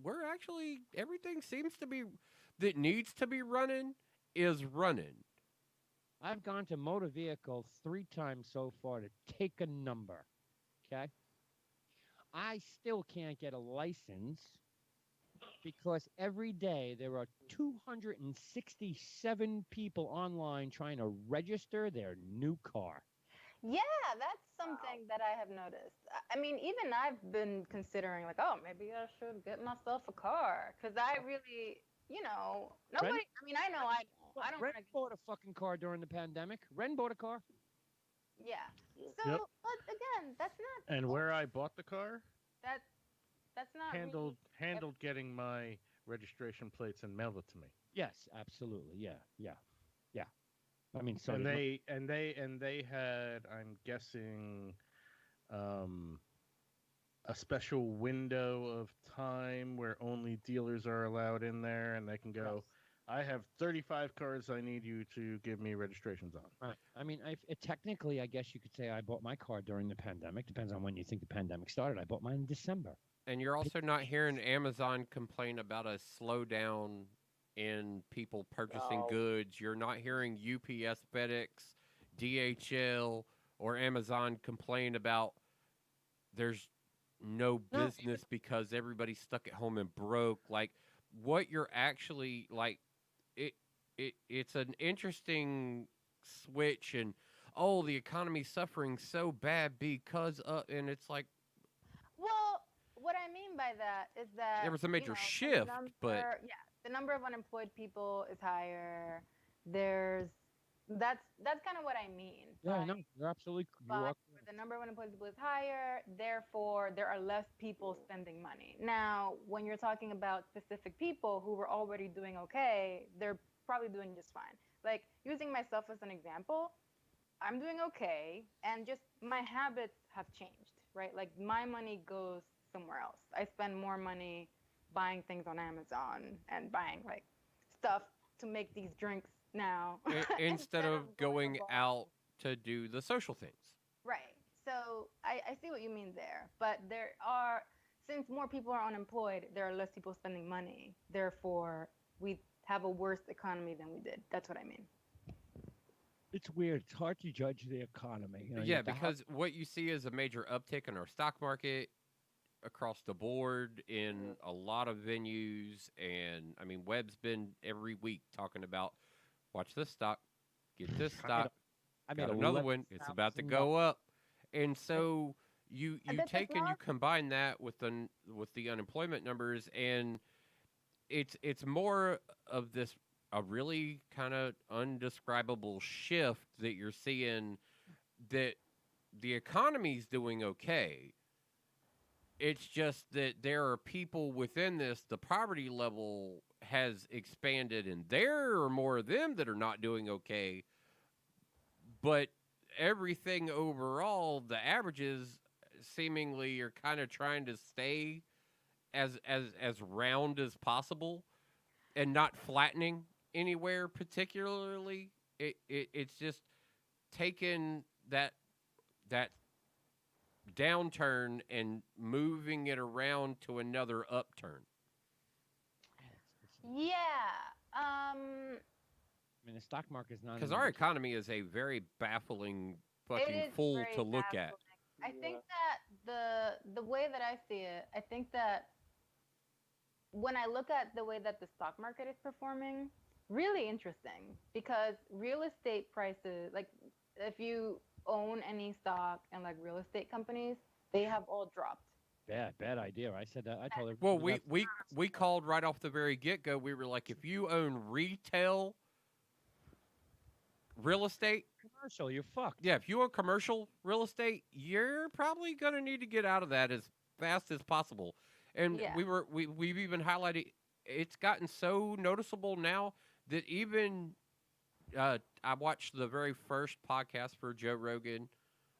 we're actually, everything seems to be that needs to be running is running. I've gone to motor vehicle 3 times so far to take a number. Okay. I still can't get a license because every day there are 267 people online trying to register their new car. Yeah, that's something that I have noticed. I mean, even I've been considering, like, oh, maybe I should get myself a car. Because I really, nobody, I mean, I know I don't. I don't Ren want to. bought a fucking car during the pandemic. Ren bought a car. Yeah. So, Yep. but again, that's not. And where I bought the car, That's not handled really, getting my registration plates and mailed it to me. Yes, absolutely. Yeah. I mean, so and did they had, I'm guessing, a special window of time where only dealers are allowed in there, and they can go, I have 35 cars I need you to give me registrations on. Right. I mean, technically, I guess you could say I bought my car during the pandemic. Depends on when you think the pandemic started. I bought mine in December. And you're also not hearing Amazon complain about a slowdown in people purchasing goods. You're not hearing UPS, FedEx, DHL, or Amazon complain about there's no business because everybody's stuck at home and broke. Like, what you're actually, like, it's an interesting switch, and the economy's suffering so bad because and it's like, well, what I mean by that is that there was a major the shift, but the number of unemployed people is higher. That's kind of what I mean. Yeah, no, you're absolutely. The number of unemployed people is higher, therefore there are less people spending money. Now, when you're talking about specific people who were already doing okay, they're probably doing just fine. Like, using myself as an example, I'm doing okay, and just my habits have changed, right? Like, my money goes somewhere else. I spend more money buying things on Amazon and buying like stuff to make these drinks now instead of going out to do the social things. Right. So I see what you mean there, but since more people are unemployed, there are less people spending money. Therefore, we have a worse economy than we did. That's what I mean. It's weird. It's hard to judge the economy. Yeah, because what you see is a major uptick in our stock market across the board in a lot of venues. And, I mean, Webb's been every week talking about, watch this stock, get this stock. I got another one. It's about to go up. And so you take and you combine that with the unemployment numbers, and it's more of this a really kind of undescribable shift that you're seeing, that the economy's doing okay. It's just that there are people within this, the poverty level has expanded, and there are more of them that are not doing okay. But everything overall, the averages seemingly are kind of trying to stay as round as possible and not flattening anywhere particularly. It's just taking that downturn and moving it around to another upturn. Yeah. I mean, the stock market is not, because our economy is a very baffling fucking fool to look at. I think that the way that I see it, I think that when I look at the way that the stock market is performing, really interesting because real estate prices, like if you own any stock and like real estate companies, they have all dropped. Bad idea. I said that. I told Well, everybody that. we called right off the very get go. We were like, if you own retail real estate, Commercial, you're fucked. yeah, if you own commercial real estate, you're probably gonna need to get out of that as fast as possible. And Yeah. we've even highlighted it's gotten so noticeable now that even I watched the very first podcast for Joe Rogan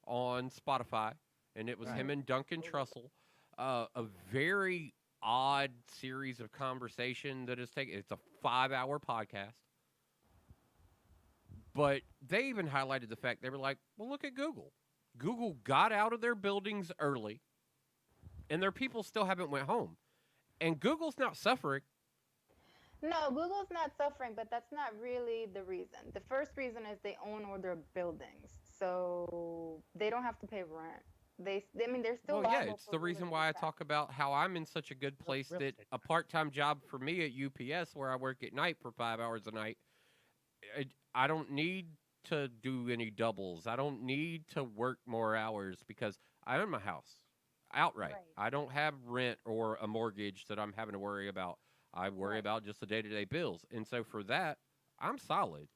on Spotify, and it was him Right. and Duncan Trussell. A very odd series of conversation that is taken. It's a 5-hour podcast, but they even highlighted the fact they were like, "Well, look at Google. Google got out of their buildings early, and their people still haven't went home, and Google's not suffering." No, Google's not suffering, but that's not really the reason. The first reason is they own all their buildings, so they don't have to pay rent. I mean, they're still. Well, yeah, liable it's for the real reason estate why I tax. talk about how I'm in such a good place real that estate a part-time job for me at UPS, where I work at night for 5 hours a night, I don't need to do any doubles. I don't need to work more hours because I own my house outright. Right. I don't have rent or a mortgage that I'm having to worry about. I worry Right. about just the day-to-day bills. And so for that, I'm solid.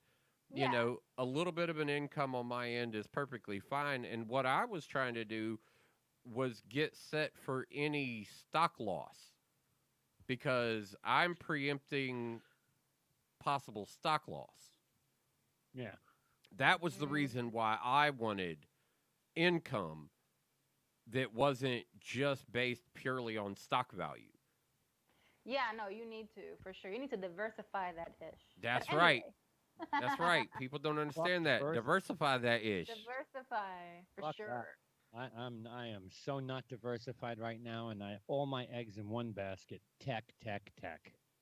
You Yeah. know, a little bit of an income on my end is perfectly fine. And what I was trying to do was get set for any stock loss because I'm preempting possible stock loss. Yeah. That was the reason why I wanted income that wasn't just based purely on stock value. Yeah, no, you need to for sure. You need to diversify that ish. But That's right. anyway. That's right. People don't understand that. Diversify that ish. Diversify for Fuck that. sure. I am so not diversified right now, and I all my eggs in one basket. Tech.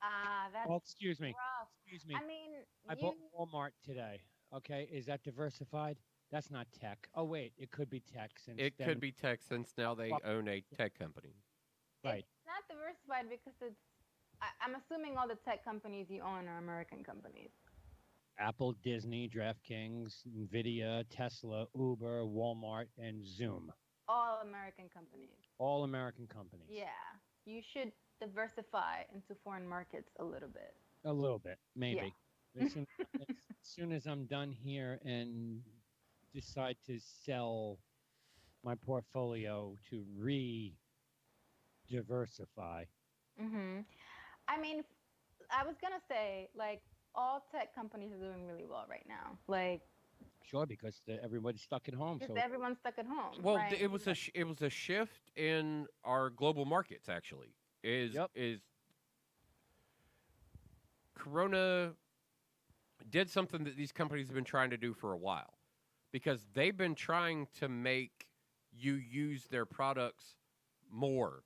Ah, that's Oh, excuse me. rough. Excuse me. I mean, I bought Walmart today. Okay, is that diversified? That's not tech. Oh wait, it could be tech since It then- could be tech since now they Fuck. own a tech company. right. It's not diversified because I'm assuming all the tech companies you own are American companies. Apple, Disney, DraftKings, Nvidia, Tesla, Uber, Walmart, and Zoom. All American companies. All American companies. Yeah. You should diversify into foreign markets a little bit. A little bit, maybe. As soon as I'm done here and decide to sell my portfolio to diversify. I mean, I was gonna say like all tech companies are doing really well right now. Like Sure, because everybody's stuck at home. because So everyone's stuck at home. Well, right? it was a shift in our global markets. Actually, is Corona did something that these companies have been trying to do for a while, because they've been trying to make you use their products more.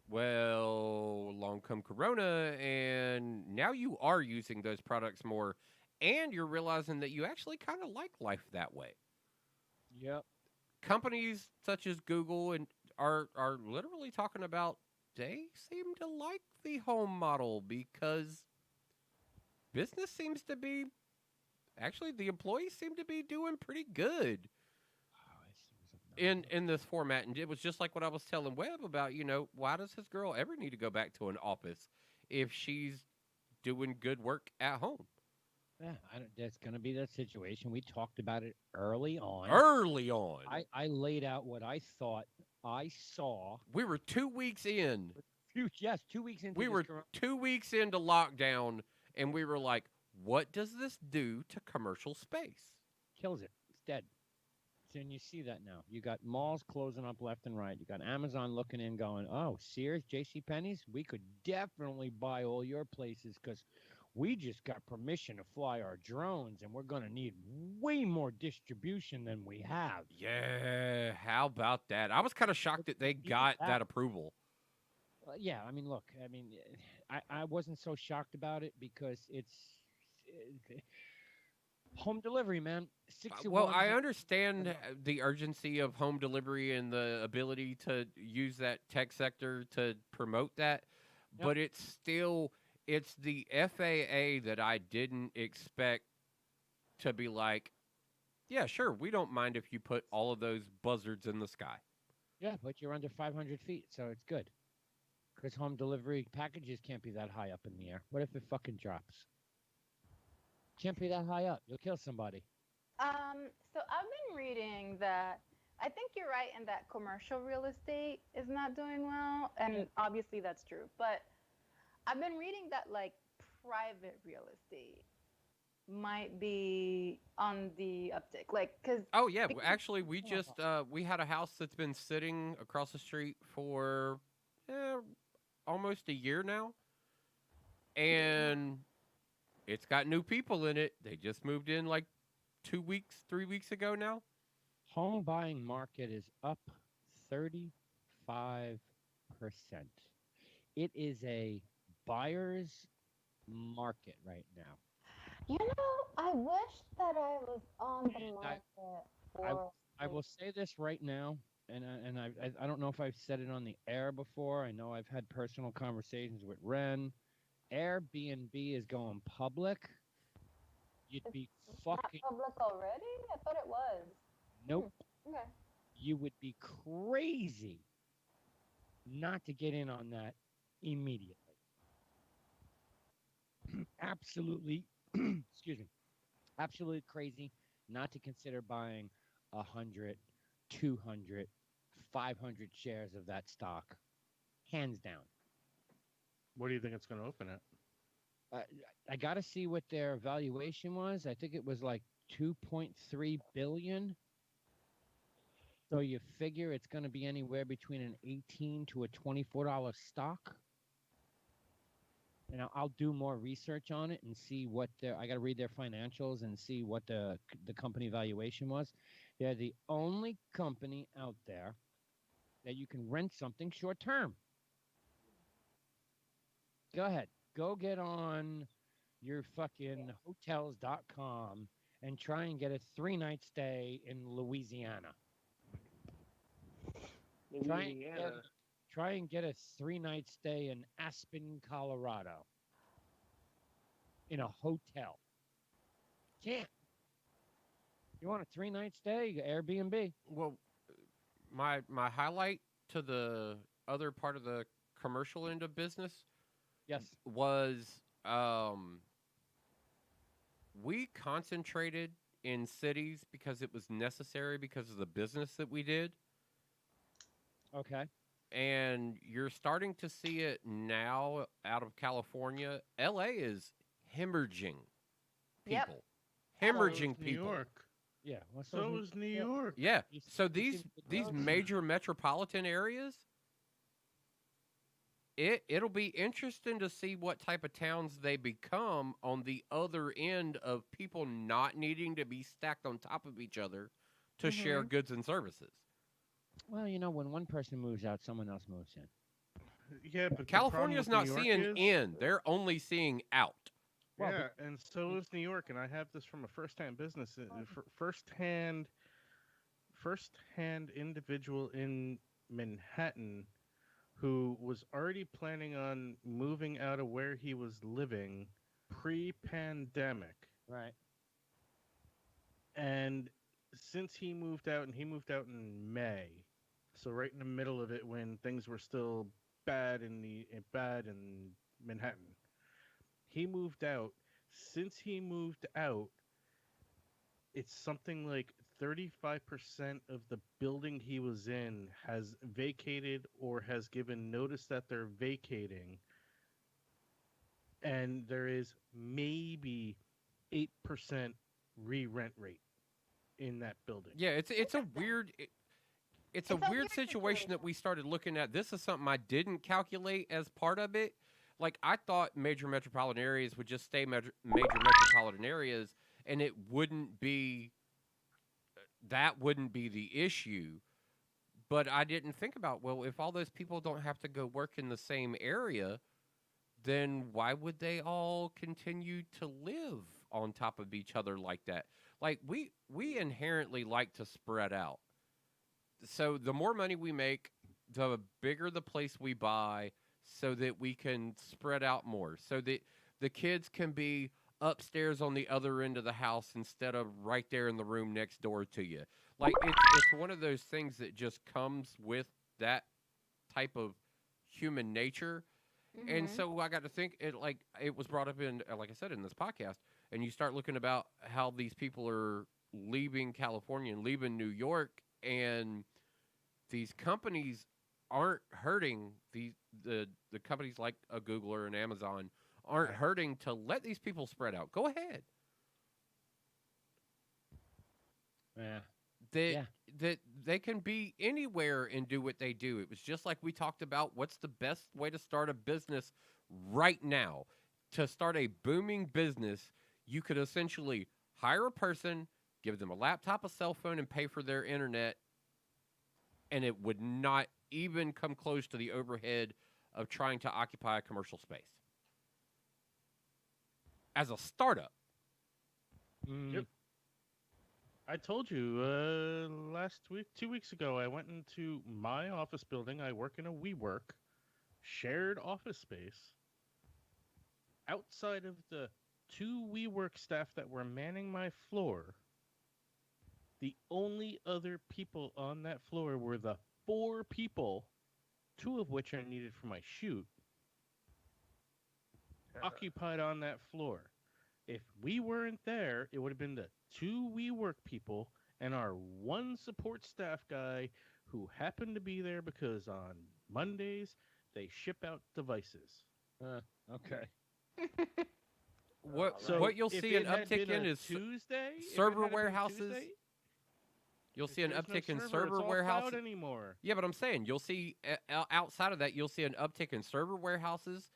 Well, along come Corona, and now you are using those products more, and you're realizing that you actually kind of like life that way. Yep. Companies such as Google and are literally talking about they seem to like the home model because business seems to be actually the employees seem to be doing pretty good in this format. And it was just like what I was telling Webb about, why does his girl ever need to go back to an office if she's doing good work at home? Yeah, that's going to be that situation. We talked about it early on. I laid out what I thought I saw. We were 2 weeks in. Yes, 2 weeks into We were 2 weeks into lockdown, and we were like, what does this do to commercial space? Kills it. It's dead. And you see that now. You got malls closing up left and right. You got Amazon looking in going, oh, Sears, JCPenney's, we could definitely buy all your places because we just got permission to fly our drones, and we're going to need way more distribution than we have. Yeah, how about that? I was kind of shocked that they got that approval. Yeah, I mean, look, I wasn't so shocked about it because it's home delivery, man. Well, I understand the urgency of home delivery and the ability to use that tech sector to promote that. but it's the FAA that I didn't expect to be like, yeah, sure, we don't mind if you put all of those buzzards in the sky. Yeah, but you're under 500 feet, so it's good. Because home delivery packages can't be that high up in the air. What if it fucking drops? Can't be that high up. You'll kill somebody. So I've been reading that I think you're right in that commercial real estate is not doing well, and obviously that's true. But I've been reading that like private real estate might be on the uptick, like because Oh yeah, actually, we just we had a house that's been sitting across the street for almost a year now, and it's got new people in it. They just moved in like 2 weeks, 3 weeks ago now. Home buying market is up 35%. It is a buyer's market right now. you know, I wish that I was on the I, market I, for. I will say this right now, and I don't know if I've said it on the air before. I know I've had personal conversations with Ren. Airbnb is going public. You'd be Not fucking public already? I thought it was. nope. Okay. You would be crazy not to get in on that immediately. Absolutely, excuse me, absolutely crazy not to consider buying 100, 200, 500 shares of that stock, hands down. What do you think it's going to open at? I got to see what their valuation was. I think it was like 2.3 billion. So you figure it's going to be anywhere between an $18 to a $24 stock. And I'll do more research on it and see what I got to read their financials and see what the company valuation was. They're the only company out there that you can rent something short term. Go ahead. Go get on your fucking hotels.com and try and get a 3-night stay in Louisiana. Try and get a 3-night stay in Aspen, Colorado. In a hotel. Can't. You want a 3-night stay? Airbnb. Well, my highlight to the other part of the commercial end of business, yes, was we concentrated in cities because it was necessary because of the business that we did. Okay. And you're starting to see it now out of California. LA is hemorrhaging people. Hemorrhaging New people. York. Yeah. So is New York. Yeah. So these major metropolitan areas, it'll be interesting to see what type of towns they become on the other end of people not needing to be stacked on top of each other to share goods and services. Well, you know, when one person moves out, someone else moves in. Yeah, but California's not seeing in; they're only seeing out. Well, yeah, and so is New York, and I have this from a first-hand business, first-hand individual in Manhattan who was already planning on moving out of where he was living pre-pandemic. Right. And since he moved out, and he moved out in May, so right in the middle of it when things were still bad in Manhattan, he moved out. Since he moved out, it's something like 35% of the building he was in has vacated or has given notice that they're vacating. And there is maybe 8% re-rent rate in that building. Yeah, it's a weird it's a weird situation that we started looking at. This is something I didn't calculate as part of it. Like, I thought major metropolitan areas would just stay major metropolitan areas, and it wouldn't be the issue. But I didn't think about, well, if all those people don't have to go work in the same area, then why would they all continue to live on top of each other like that? Like, we inherently like to spread out. So the more money we make, the bigger the place we buy, so that we can spread out more, so that the kids can be upstairs on the other end of the house instead of right there in the room next door to you. Like it's one of those things that just comes with that type of human nature. And Mhm. so I got to think it was brought up in like I said in this podcast, and you start looking about how these people are leaving California and leaving New York, and these companies aren't hurting the companies like a Google or an Amazon aren't Right. hurting to let these people spread out. Go ahead. Yeah. That Yeah. that they can be anywhere and do what they do. It was just like we talked about what's the best way to start a business right now. To start a booming business, you could essentially hire a person, give them a laptop, a cell phone, and pay for their internet, and it would not even come close to the overhead of trying to occupy a commercial space. As a startup. Yep. I told you last week, 2 weeks ago, I went into my office building. I work in a WeWork shared office space. Outside of the two WeWork staff that were manning my floor, the only other people on that floor were the four people, two of which I needed for my shoot, occupied on that floor. If we weren't there, it would have been the two WeWork people and our one support staff guy who happened to be there because on Mondays they ship out devices. Okay. So What you'll if see an it had uptick been in a is Tuesday, server warehouses. You'll see an there's no uptick in server, server it's all warehouses cloud anymore. Yeah, but I'm saying you'll see outside of that, you'll see an uptick in server warehouses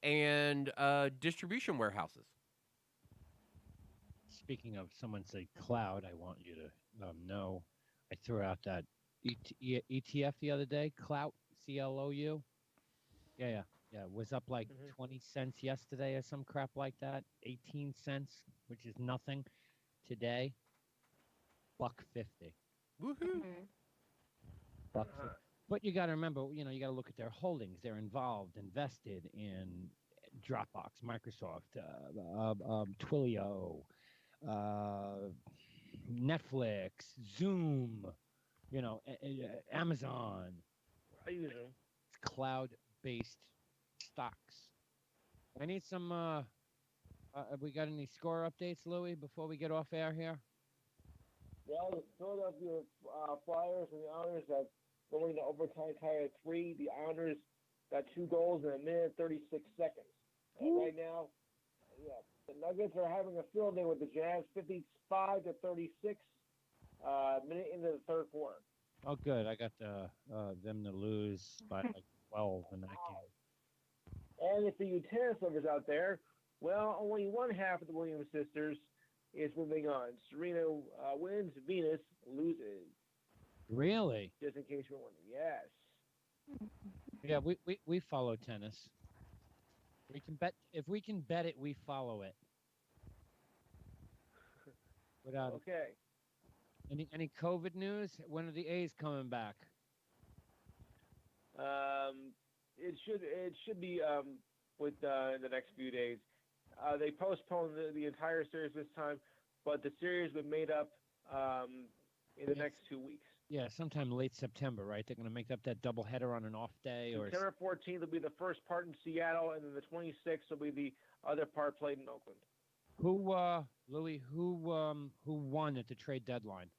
and distribution warehouses. Speaking of someone say cloud, I want you to know I threw out that ETF the other day. Clout, CLOU. Yeah. It was up like 20 cents yesterday or some crap like that. 18 cents, which is nothing. Today, $1.50. Woohoo! Mhm. $1.50. But you got to remember, you got to look at their holdings. They're involved, invested in Dropbox, Microsoft, Twilio, Netflix, Zoom, Amazon. It's cloud-based stocks. I need some. Have we got any score updates, Louis, before we get off air here? Well, the Philadelphia Flyers and the Islanders have going to overtime tie at 3. The Islanders got 2 goals in a minute 36 seconds. And right now, the Nuggets are having a field day with the Jazz, 55-36, minute into the third quarter. Oh, good. I got them to lose by like 12 in that game. And if you tennis lovers out there, well, only one half of the Williams sisters is moving on. Serena wins, Venus loses. Really? Just in case you're wondering. Yes. Yeah, we follow tennis. We can bet if we can bet it, we follow it. Without Okay. any COVID news? When are the A's coming back? It should be with in the next few days. They postponed the entire series this time, but the series was made up in the next 2 weeks. Yeah, sometime late September, right? They're going to make up that doubleheader on an off day, or September 14th will be the first part in Seattle, and then the 26th will be the other part played in Oakland. Who, Louis? Who won at the trade deadline?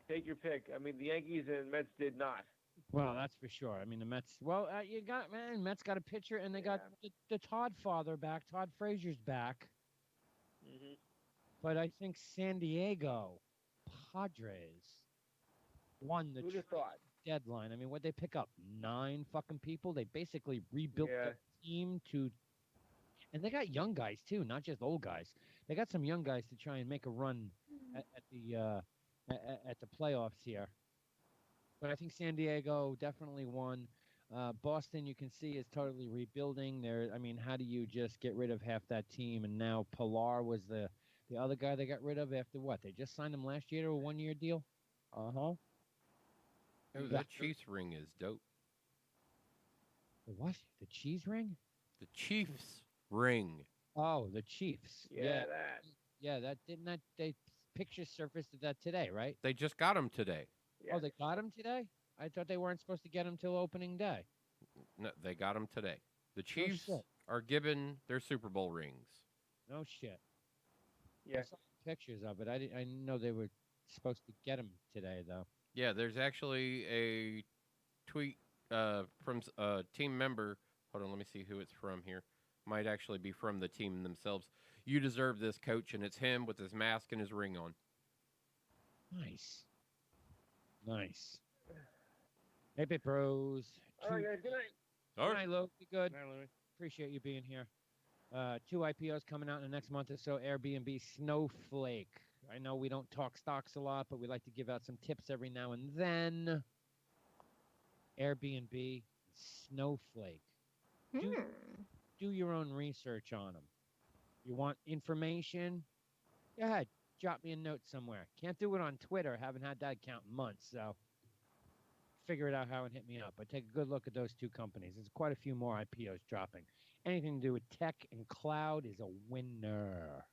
Take your pick. I mean, the Yankees and Mets did not. Well, that's for sure. I mean, the Mets. Well, Mets got a pitcher, and they got the Todd father back. Todd Frazier's back. Mm-hmm. But I think San Diego Padres won the trade deadline. I mean, what'd they pick up? 9 fucking people. They basically rebuilt the team to, and they got young guys too, not just old guys. They got some young guys to try and make a run at the playoffs here. But I think San Diego definitely won. Boston, you can see, is totally rebuilding. I mean, how do you just get rid of half that team? And now Pilar was the other guy they got rid of after what? They just signed him last year to a 1-year deal? Uh-huh. Oh, that Chiefs ring is dope. The what? The cheese ring? The Chiefs ring. Oh, the Chiefs. that. Yeah, that didn't that they pictures surfaced of that today, right? They just got him today. Oh, they got him today? I thought they weren't supposed to get him till opening day. No, they got him today. The No Chiefs shit. are given their Super Bowl rings. No shit. I Yes. saw pictures of it. I didn't know they were supposed to get him today though. Yeah, there's actually a tweet from a team member. Hold on, let me see who it's from here. Might actually be from the team themselves. You deserve this, coach, and it's him with his mask and his ring on. Nice. Nice. Hey, Bit Bros. All right, guys. Good night. All Good right. night, Luke. Be good. Night, Louie. Appreciate you being here. 2 IPOs coming out in the next month or so. Airbnb Snowflake. I know we don't talk stocks a lot, but we like to give out some tips every now and then. Airbnb Snowflake. Do your own research on them. You want information? Go ahead. Drop me a note somewhere. Can't do it on Twitter. Haven't had that account in months, so figure it out how and hit me up. But take a good look at those two companies. There's quite a few more IPOs dropping. Anything to do with tech and cloud is a winner.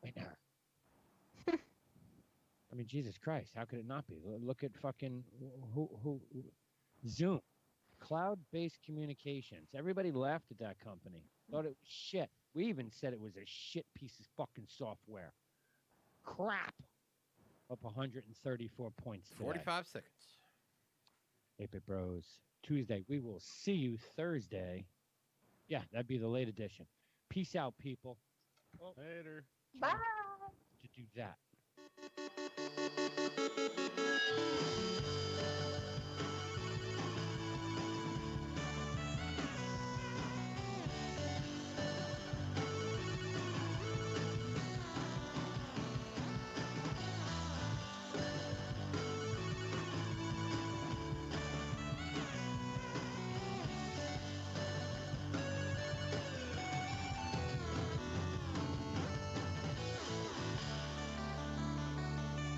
Winner. I mean, Jesus Christ, how could it not be? Look at fucking who Zoom. Cloud-based communications. Everybody laughed at that company. Thought it was shit. We even said it was a shit piece of fucking software. Crap. Up 134 points today. 45 seconds. 8-Bit Bros. Tuesday. We will see you Thursday. Yeah, that'd be the late edition. Peace out, people. Later. Bye.